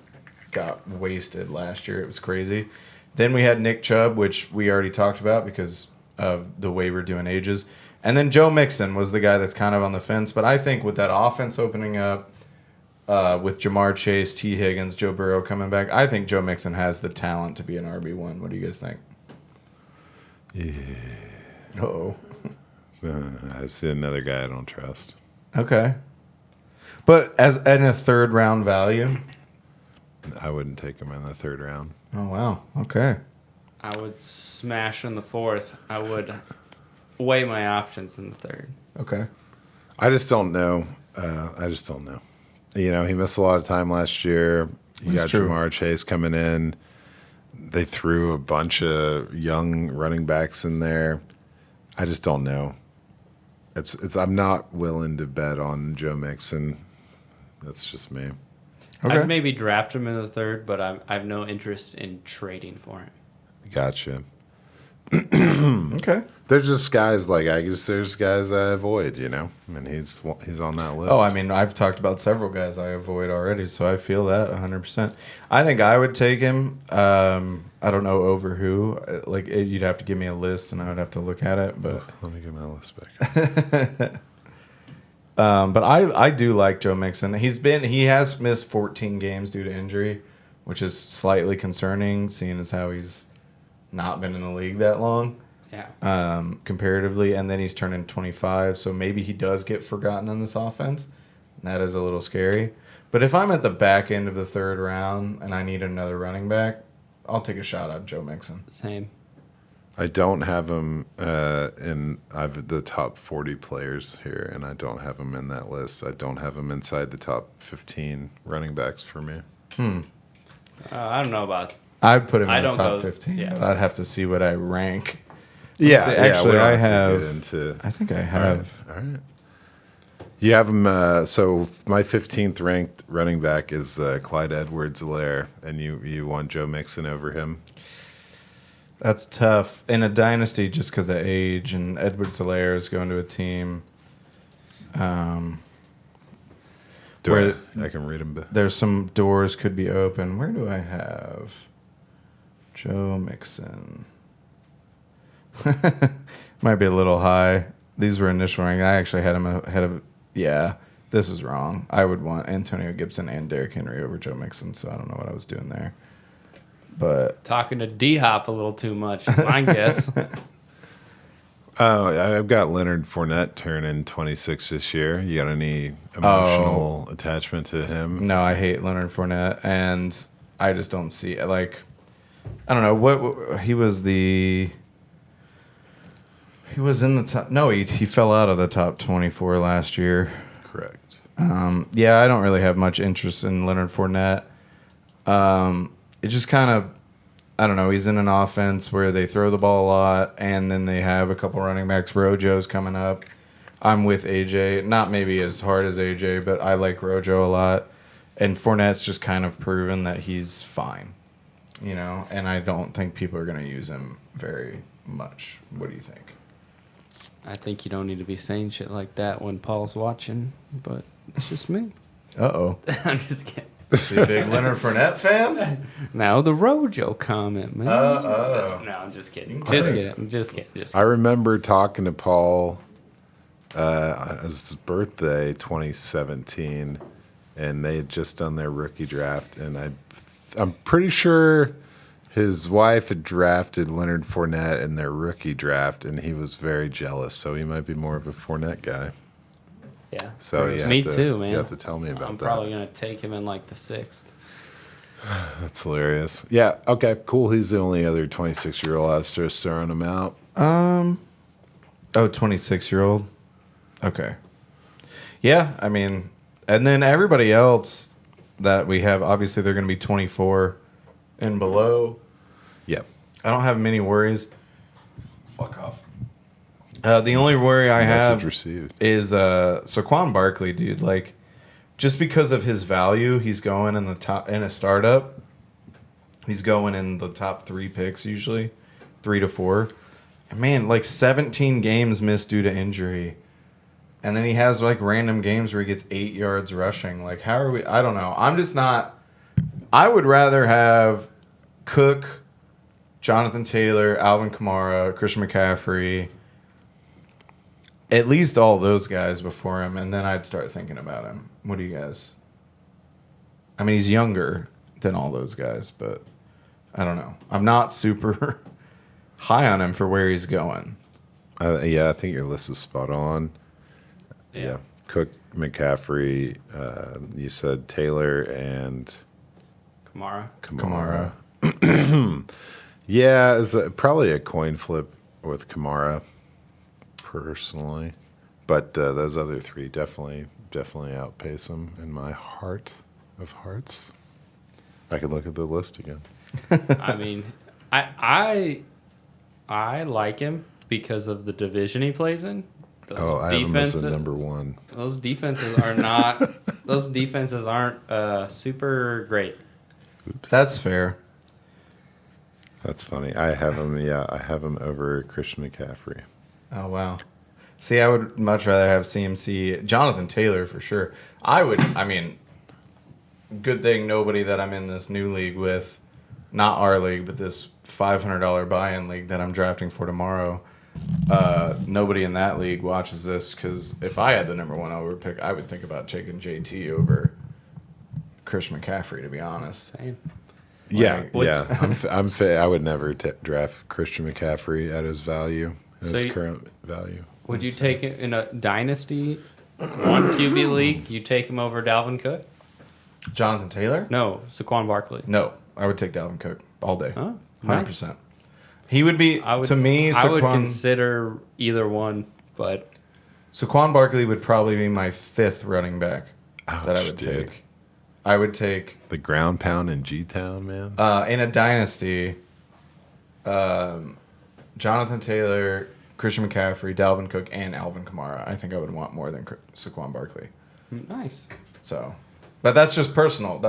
got wasted last year. It was crazy. Then we had Nick Chubb, which we already talked about because of the way we're doing ages. And then Joe Mixon was the guy that's kind of on the fence. But I think with that offense opening up, with Jamar Chase, T. Higgins, Joe Burrow coming back, I think Joe Mixon has the talent to be an RB1. What do you guys think? Yeah. Uh-oh. I see another guy I don't trust. Okay. But as in a third round value? I wouldn't take him in the 3rd round. Oh, wow. Okay. I would smash in the 4th. I would weigh my options in the 3rd. Okay. I just don't know. You know, he missed a lot of time last year. You That's got true. Jamar Chase coming in. They threw a bunch of young running backs in there. I just don't know. I'm not willing to bet on Joe Mixon. That's just me. Okay. I'd maybe draft him in the 3rd, but I have no interest in trading for him. Gotcha. Okay. There's just guys there's guys I avoid, you know, and he's on that list. Oh, I mean, I've talked about several guys I avoid already, so I feel that 100%. I think I would take him. I don't know over who. Like, you'd have to give me a list, and I would have to look at it. But Let me get my list back. but I do like Joe Mixon. He has missed 14 games due to injury, which is slightly concerning, seeing as how he's not been in the league that long. Yeah. Comparatively, and then he's turning 25, so maybe he does get forgotten in this offense. That is a little scary. But if I'm at the back end of the 3rd round and I need another running back, I'll take a shot at Joe Mixon. Same. I don't have him I've the top 40 players here, and I don't have him in that list. I don't have him inside the top 15 running backs for me. I don't know about. I'd put him I in the don't top go- 15, yeah. but I'd have to see what I rank. Yeah, see, we actually, don't I to have. get into. I think I have. All right. You have him. So my 15th ranked running back is Clyde Edwards-Helaire, and you want Joe Mixon over him. That's tough in a dynasty just because of age, and Edwards-Helaire is going to a team. I can read him. There's some doors could be open. Where do I have Joe Mixon? Might be a little high. These were initial ranking. I actually had him ahead of. Yeah, this is wrong. I would want Antonio Gibson and Derrick Henry over Joe Mixon, so I don't know what I was doing there. But Talking to D-Hop a little too much, is my guess. Oh, I've got Leonard Fournette turning 26 this year. You got any emotional attachment to him? no, I hate Leonard Fournette, and I just don't see it. Like, I don't know what he was the. He was in the top. No, he fell out of the top 24 last year. Correct. Yeah, I don't really have much interest in Leonard Fournette. It just kind of, I don't know. He's in an offense where they throw the ball a lot, and then they have a couple running backs. Rojo's coming up. I'm with AJ. Not maybe as hard as AJ, but I like Rojo a lot. And Fournette's just kind of proven that he's fine, and I don't think people are going to use him very much. What do you think? I think you don't need to be saying shit like that when Paul's watching, but it's just me. Uh-oh. I'm just kidding. Is he a big Leonard Fournette fan? Now the Rojo comment, man. Uh-oh. No, I'm just kidding. I'm just kidding. I remember talking to Paul it was his birthday, 2017, and they had just done their rookie draft, and I'm pretty sure his wife had drafted Leonard Fournette in their rookie draft, and he was very jealous, so he might be more of a Fournette guy. Yeah. So me too, man. You have to tell me about I'm that. probably going to take him in like the 6th. That's hilarious. Yeah, okay, cool. He's the only other 26-year-old I was just throwing him out. 26-year-old. Okay. Yeah, I mean, and then everybody else that we have, obviously they're going to be 24 and below. Yep. I don't have many worries. Fuck off. The only worry I have is Saquon Barkley, dude. Like, just because of his value, he's going in the top in a startup. He's going in the top 3 picks usually, 3 to 4. And man, like 17 games missed due to injury, and then he has like random games where he gets 8 yards rushing. Like, how are we? I don't know. I'm just not. I would rather have Cook, Jonathan Taylor, Alvin Kamara, Christian McCaffrey. At least all those guys before him, and then I'd start thinking about him. What do you guys? I mean, he's younger than all those guys, but I don't know. I'm not super high on him for where he's going. Yeah, I think your list is spot on. Yeah. Cook, McCaffrey, you said Taylor and Kamara. Yeah, it's probably a coin flip with Kamara. Personally, but those other 3 definitely outpace him in my heart of hearts. I could look at the list again. I mean, I like him because of the division he plays in. I have him as a number 1. Those defenses are not. Those defenses aren't super great. Oops. That's fair. That's funny. I have him. Yeah, I have him over Christian McCaffrey. Oh, wow. See, I would much rather have CMC. Jonathan Taylor, for sure. I mean, good thing nobody that I'm in this new league with, not our league, but this $500 buy-in league that I'm drafting for tomorrow, nobody in that league watches this, because if I had the number 1 over pick, I would think about taking JT over Christian McCaffrey, to be honest. Same. Yeah. I would never draft Christian McCaffrey at his value. His current value. Would you take it in a dynasty 1 QB league? You take him over Dalvin Cook? Jonathan Taylor? No, Saquon Barkley. No, I would take Dalvin Cook all day. Huh? 100%. He would be, to me, I would consider either one, but Saquon Barkley would probably be my 5th running back that I would dude. take. I would take The ground pound in G-Town, man. in a dynasty, Jonathan Taylor, Christian McCaffrey, Dalvin Cook, and Alvin Kamara. I think I would want more than Saquon Barkley. nice. So, but that's just personal.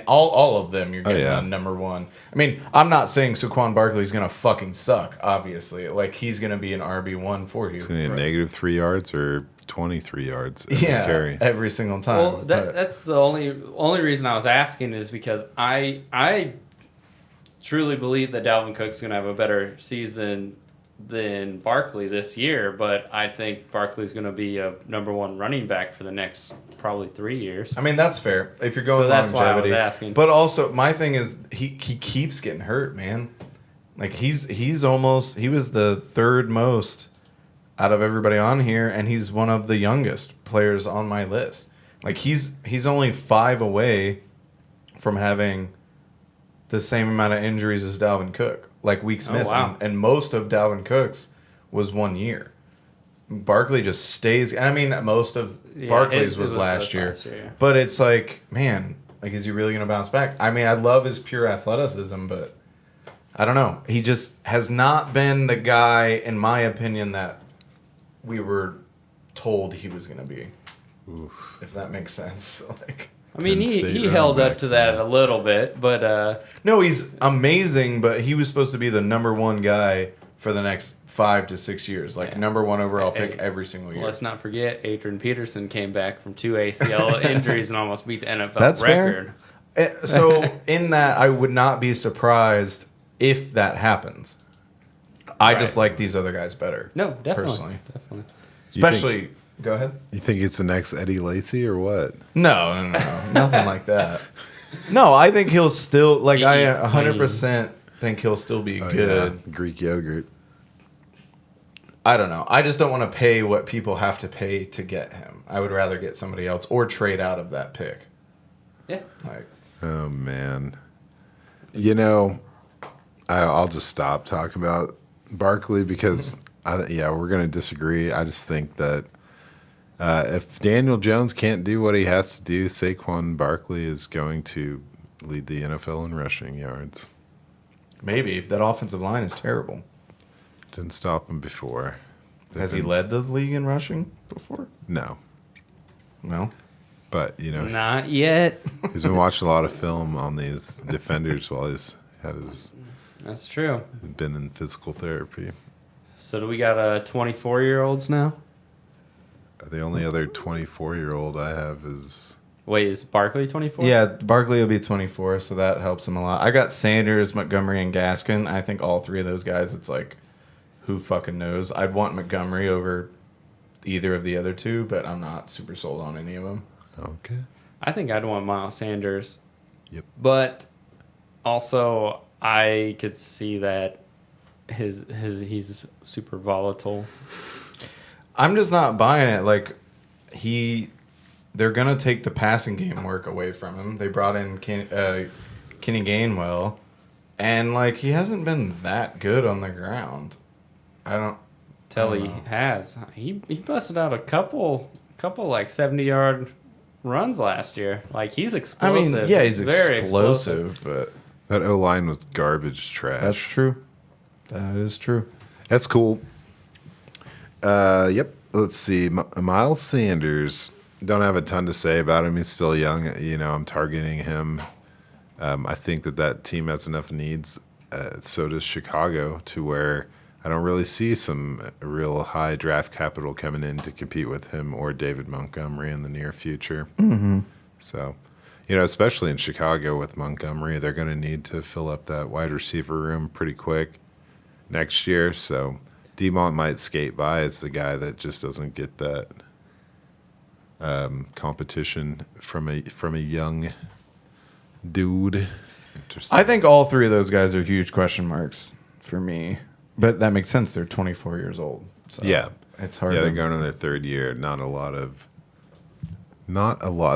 All of them you're getting on number 1. I mean, I'm not saying Saquon Barkley's going to fucking suck, obviously. Like, he's going to be an RB1 for you. It's going to be a negative 3 yards or 23 yards carry every single time. Well, that's the only reason I was asking is because I truly believe that Dalvin Cook's going to have a better season than Barkley this year, but I think Barkley's going to be a number 1 running back for the next probably 3 years. I mean, that's fair if you're going So that's longevity. why I was asking. But also, my thing is he keeps getting hurt, man. Like he was the 3rd most out of everybody on here, and he's one of the youngest players on my list. Like he's only 5 away from having the same amount of injuries as Dalvin Cook, like weeks missing, wow. and most of Dalvin Cook's was 1 year. Barkley just stays. I mean, most of Barkley's was last year. Yeah. But it's like, man, like, is he really going to bounce back? I mean, I love his pure athleticism, but I don't know. He just has not been the guy, in my opinion, that we were told he was going to be. Oof. If that makes sense. Like, I mean, he held up to that a little bit, but... No, he's amazing, but he was supposed to be the number one guy for the next 5 to 6 years. Like, number one overall pick every single year. Let's not forget, Adrian Peterson came back from 2 ACL injuries and almost beat the NFL That's record. Fair. So, in that, I would not be surprised if that happens. I just like these other guys better. No, definitely. Personally. Definitely. Especially... Go ahead. You think it's the next Eddie Lacy or what? No. Nothing like that. No, I think he'll still... Like, I 100% think he'll still be good. Yeah. Greek yogurt. I don't know. I just don't want to pay what people have to pay to get him. I would rather get somebody else or trade out of that pick. Yeah. Like, Oh, man. You know, I'll just stop talking about Barkley because, we're going to disagree. I just think that if Daniel Jones can't do what he has to do, Saquon Barkley is going to lead the NFL in rushing yards. maybe. That offensive line is terrible. Didn't stop him before. Has he led the league in rushing before? No. No. But, you know, Not yet. he's been watching a lot of film on these defenders while he's That's true. been in physical therapy. So do we got 24-year-olds now? The only other 24-year-old I have is... Wait, is Barkley 24? Yeah, Barkley will be 24, so that helps him a lot. I got Sanders, Montgomery, and Gaskin. I think all three of those guys, it's like, who fucking knows? I'd want Montgomery over either of the other two, but I'm not super sold on any of them. Okay. I think I'd want Miles Sanders. Yep. But also, I could see that he's super volatile. I'm just not buying it. Like, they're going to take the passing game work away from him. They brought in Kenny Gainwell, and, like, he hasn't been that good on the ground. He has. He busted out a couple like 70-yard runs last year. Like, he's explosive. I mean, yeah, he's very explosive, but... That O-line was garbage trash. That's true. That is true. That's cool. Yep. Let's see. Miles Sanders. Don't have a ton to say about him. He's still young. You know, I'm targeting him. I think that team has enough needs. So does Chicago, to where I don't really see some real high draft capital coming in to compete with him or David Montgomery in the near future. Mm-hmm. So, you know, especially in Chicago with Montgomery, they're going to need to fill up that wide receiver room pretty quick next year. So DeMont might skate by as the guy that just doesn't get that competition from a young dude. I think all three of those guys are huge question marks for me. But that makes sense. They're 24 years old. So yeah. It's hard. Yeah, they're going on their third year. Not a lot.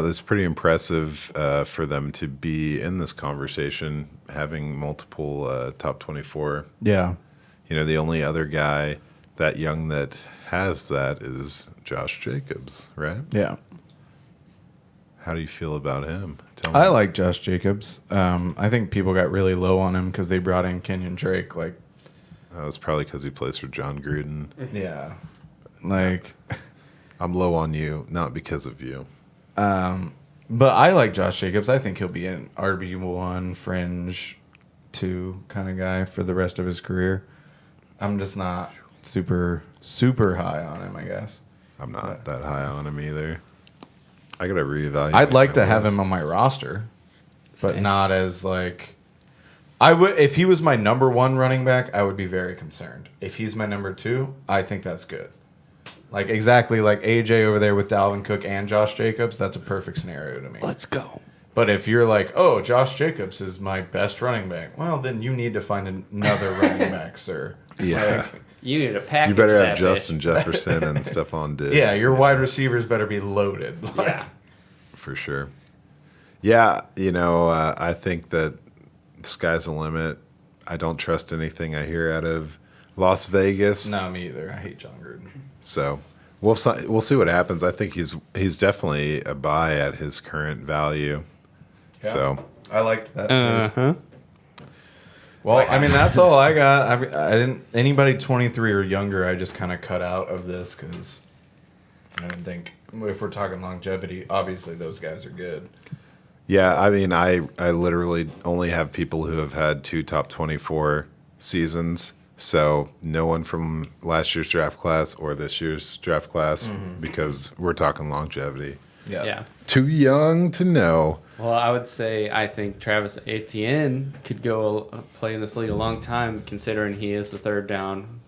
It's pretty impressive for them to be in this conversation, having multiple top 24. Yeah. You know, the only other guy that young that has that is Josh Jacobs, right? Yeah. How do you feel about him? Tell me. I like Josh Jacobs. I think people got really low on him because they brought in Kenyon Drake. Like, that was probably because he plays for John Gruden. yeah. Like, I'm low on you, not because of you. but I like Josh Jacobs. I think he'll be an RB1, fringe 2 kind of guy for the rest of his career. I'm just not super, super high on him, I guess. I'm not that high on him either. I got to reevaluate. I'd like to my have list. him on my roster, but Same. not as like... I would, if he was my number 1 running back, I would be very concerned. If he's my number 2, I think that's good. Like, exactly like AJ over there with Dalvin Cook and Josh Jacobs, that's a perfect scenario to me. Let's go. But if you're like, oh, Josh Jacobs is my best running back, well, then you need to find another running back, sir. Yeah. Like, You need a package. You better have that Justin Jefferson and Stephon Diggs. yeah, your wide receivers better be loaded. Yeah. For sure. Yeah, you know, I think that the sky's the limit. I don't trust anything I hear out of Las Vegas. No, me either. I hate John Gruden. So we'll see what happens. I think he's definitely a buy at his current value. Yeah. So I liked that. Uh-huh. Well, I mean, that's all I got. I didn't anybody 23 or younger. I just kind of cut out of this because I didn't think if we're talking longevity, obviously those guys are good. yeah, I mean, I literally only have people who have had 2 top 24 seasons. So no one from last year's draft class or this year's draft class because we're talking longevity. Yeah. Too young to know. Well, I would say I think Travis Etienne could go play in this league a long time, considering he is the third down.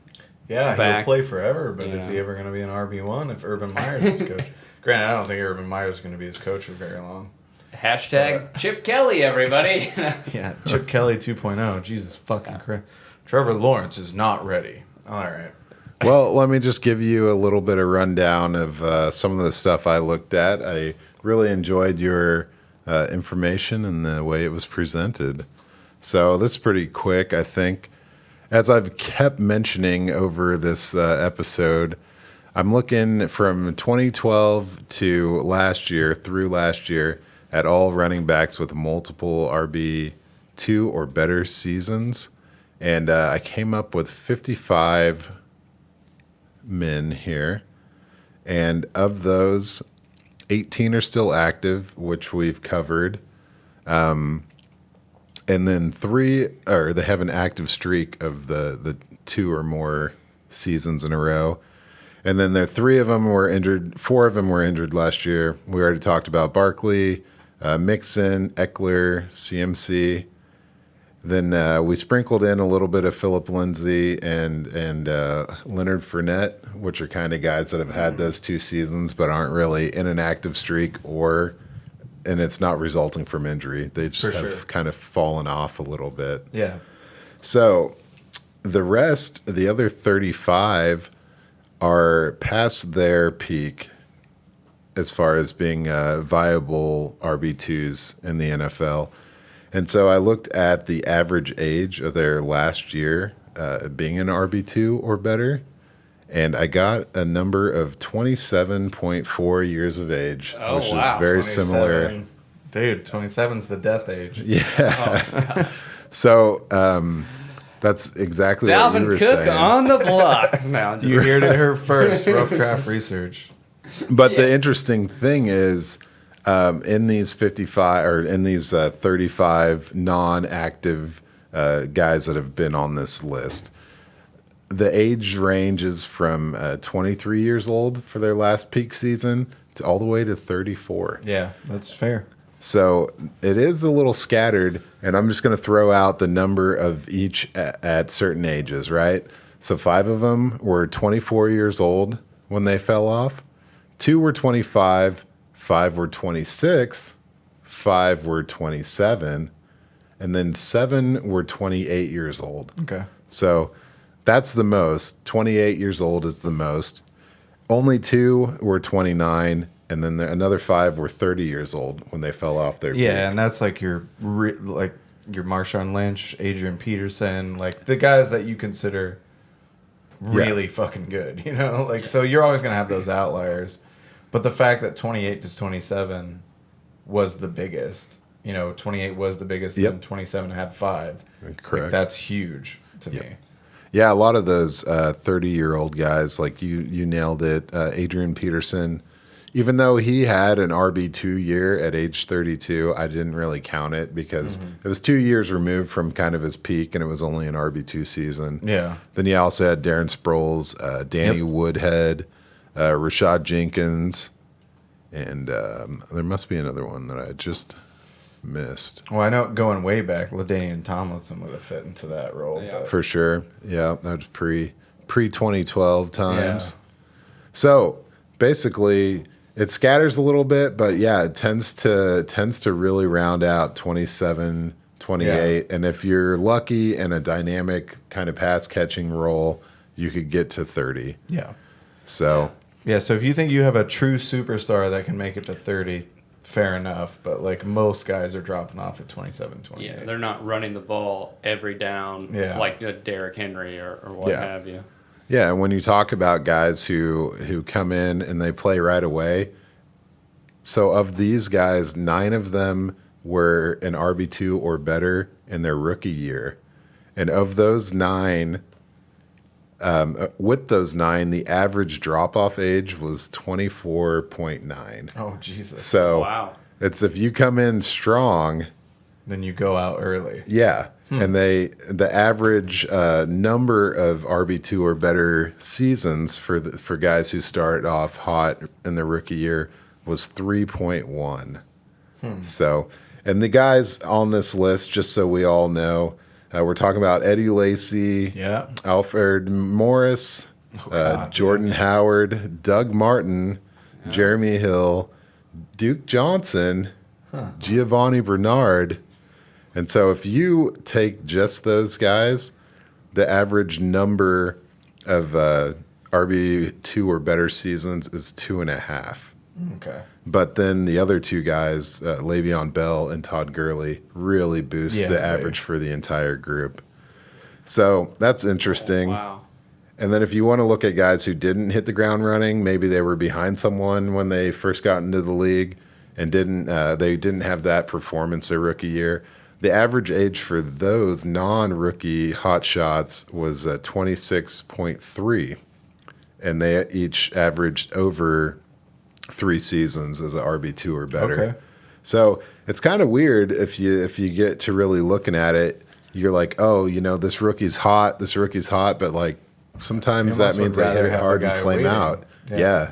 Yeah, Back. he'll play forever, but is Yeah. he ever going to be an RB1 if Urban Meyer's his coach? Granted, I don't think Urban Meyer's going to be his coach for very long. Hashtag Chip Kelly, everybody. Yeah, Chip Kelly 2.0. Jesus fucking Christ. Trevor Lawrence is not ready. All right. Well, let me just give you a little bit of rundown of some of the stuff I looked at. I really enjoyed your information and the way it was presented. So this is pretty quick, I think. As I've kept mentioning over this episode, I'm looking from 2012 to last year, through last year, at all running backs with multiple RB2 or better seasons. And I came up with 55 men here. And of those, 18 are still active, which we've covered. And then 3, or they have an active streak of the 2 or more seasons in a row. And then there 3 of them were injured. 4 of them were injured last year. We already talked about Barkley, Mixon, Ekeler, CMC. Then we sprinkled in a little bit of Philip Lindsay and Leonard Fournette, which are kind of guys that have had those 2 seasons but aren't really in an active streak and it's not resulting from injury. They just have kind of fallen off a little bit. Yeah. So the rest, the other 35, are past their peak as far as being viable RB2s in the NFL. And so I looked at the average age of their last year being an RB2 or better, and I got a number of 27.4 years of age, Oh, which wow. is very 27. similar. Dude, 27's the death age. Yeah. So that's exactly what you Dalvin were Cook saying. on the block. No, I'm just You heard it here first. Rough draft research. But the interesting thing is, in these 55 or in these 35 non-active guys that have been on this list, the age range is from 23 years old for their last peak season to all the way to 34. Yeah, that's fair. So it is a little scattered, and I'm just going to throw out the number of each at certain ages, right? So 5 of them were 24 years old when they fell off. 2 were 25, 5 were 26, 5 were 27, and then 7 were 28 years old. Okay. So that's the most. 28 years old is the most. Only 2 were 29, and then another 5 were 30 years old when they fell off their Yeah, peak. and that's like your Marshawn Lynch, Adrian Peterson, like the guys that you consider really fucking good, you know? Like, so you're always going to have those outliers. But the fact that 28 to 27 was the biggest, 28 was the biggest, Yep. and 27 had 5. Correct. Like, that's huge to me. Yeah, a lot of those 30-year-old guys, like you nailed it. Adrian Peterson, even though he had an RB2 year at age 32, I didn't really count it because it was 2 years removed from kind of his peak, and it was only an RB2 season. Yeah. Then you also had Darren Sproles, Danny Woodhead, Rashad Jenkins, and there must be another one that I just missed. Well, I know going way back, LaDainian Tomlinson would have fit into that role. Yeah. But For sure. Yeah, that was pre 2012 times. Yeah. So basically it scatters a little bit, but yeah, it tends to really round out 27, 28. And if you're lucky in a dynamic kind of pass catching role, you could get to 30. Yeah. So Yeah, so if you think you have a true superstar that can make it to 30, fair enough. But like most guys are dropping off at 27, 28. Yeah, they're not running the ball every down like a Derrick Henry or what have you. Yeah, and when you talk about guys who come in and they play right away, so of these guys, 9 of them were an RB2 or better in their rookie year. And of those 9, with those 9, the average drop-off age was 24.9. Oh, Jesus. So wow. It's if you come in strong, then you go out early. Yeah. And the average number of RB2 or better seasons for guys who start off hot in their rookie year was 3.1. So, and the guys on this list, just so we all know, we're talking about Eddie Lacy, Alfred Morris, Jordan Howard, Doug Martin, Jeremy Hill, Duke Johnson, Giovanni Bernard. And so if you take just those guys, the average number of RB2 or better seasons is 2.5. Okay. But then the other 2 guys, Le'Veon Bell and Todd Gurley, really boost the average for the entire group. So that's interesting. Wow. And then if you want to look at guys who didn't hit the ground running, maybe they were behind someone when they first got into the league and they didn't have that performance their rookie year. The average age for those non-rookie hotshots was 26.3, and they each averaged over 3 seasons as an RB2 or better. Okay. So it's kind of weird if you get to really looking at it, you're like, oh, this rookie's hot, but like sometimes that means they hit it hard and flame out. Yeah.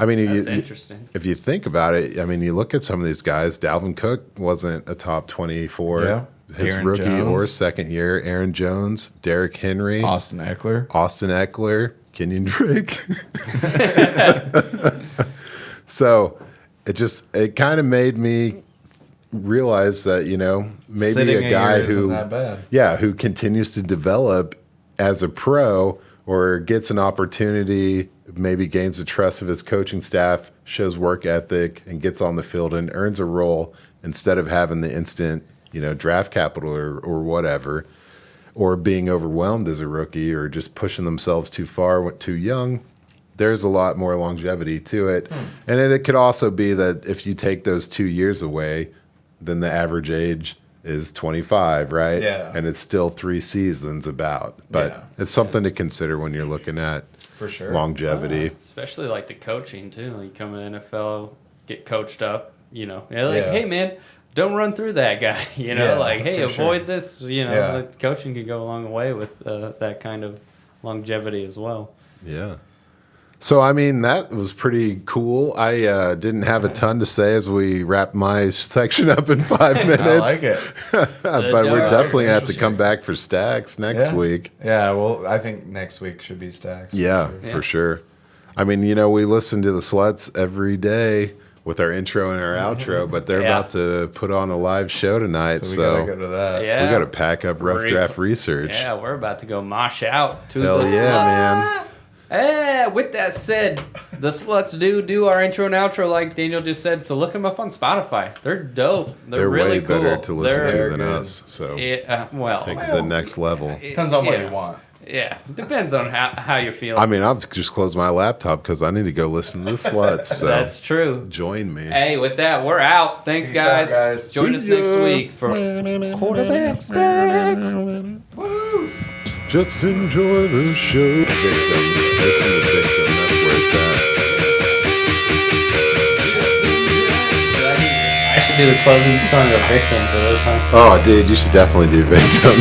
I mean, That's interesting. If you think about it, I mean, you look at some of these guys. Dalvin Cook wasn't a top 24 his Aaron rookie Jones. or second year. Aaron Jones, Derrick Henry, Austin Ekeler, Kenyon Drake. So it kind of made me realize that maybe Sitting a guy isn't that bad. who continues to develop as a pro or gets an opportunity, maybe gains the trust of his coaching staff, shows work ethic, and gets on the field and earns a role instead of having the instant, draft capital or whatever, or being overwhelmed as a rookie or just pushing themselves too far, too young. There's a lot more longevity to it. And it could also be that if you take those 2 years away, then the average age is 25, right? Yeah. And it's still 3 seasons about. But it's something to consider when you're looking at For sure. longevity. Especially like the coaching too. Like you come in the NFL, get coached up, hey man, don't run through that guy. Like, hey, avoid this. Coaching can go a long way with that kind of longevity as well. Yeah. So, I mean, that was pretty cool. I didn't have a ton to say as we wrap my section up in 5 minutes. I like it. But we're definitely have to come back for stacks next week. Yeah, well, I think next week should be stacks. Yeah, for sure. I mean, we listen to the Sluts every day with our intro and our outro, but they're about to put on a live show tonight. So we got to go to that. Yeah. We got to pack up Rough Draft Research. Yeah, we're about to go mosh out to Hell the yeah, Sluts. man. With that said, the Sluts do our intro and outro like Daniel just said, so look them up on Spotify. They're dope. They're really way cool. better to listen to than good. us. So take it to the next level. Depends on what you want. Yeah, depends on how you're feeling. I mean, I've just closed my laptop because I need to go listen to the Sluts. So That's true. join me. Hey, with that, we're out. Thanks, Peace out, guys. guys. Join us See next ya. week for Quarterback Stacks. Woo! Just enjoy the show. Victim. Listen to Victim. That's where it's at. I should do the closing song of Victim for this, huh? Oh, dude, you should definitely do Victim.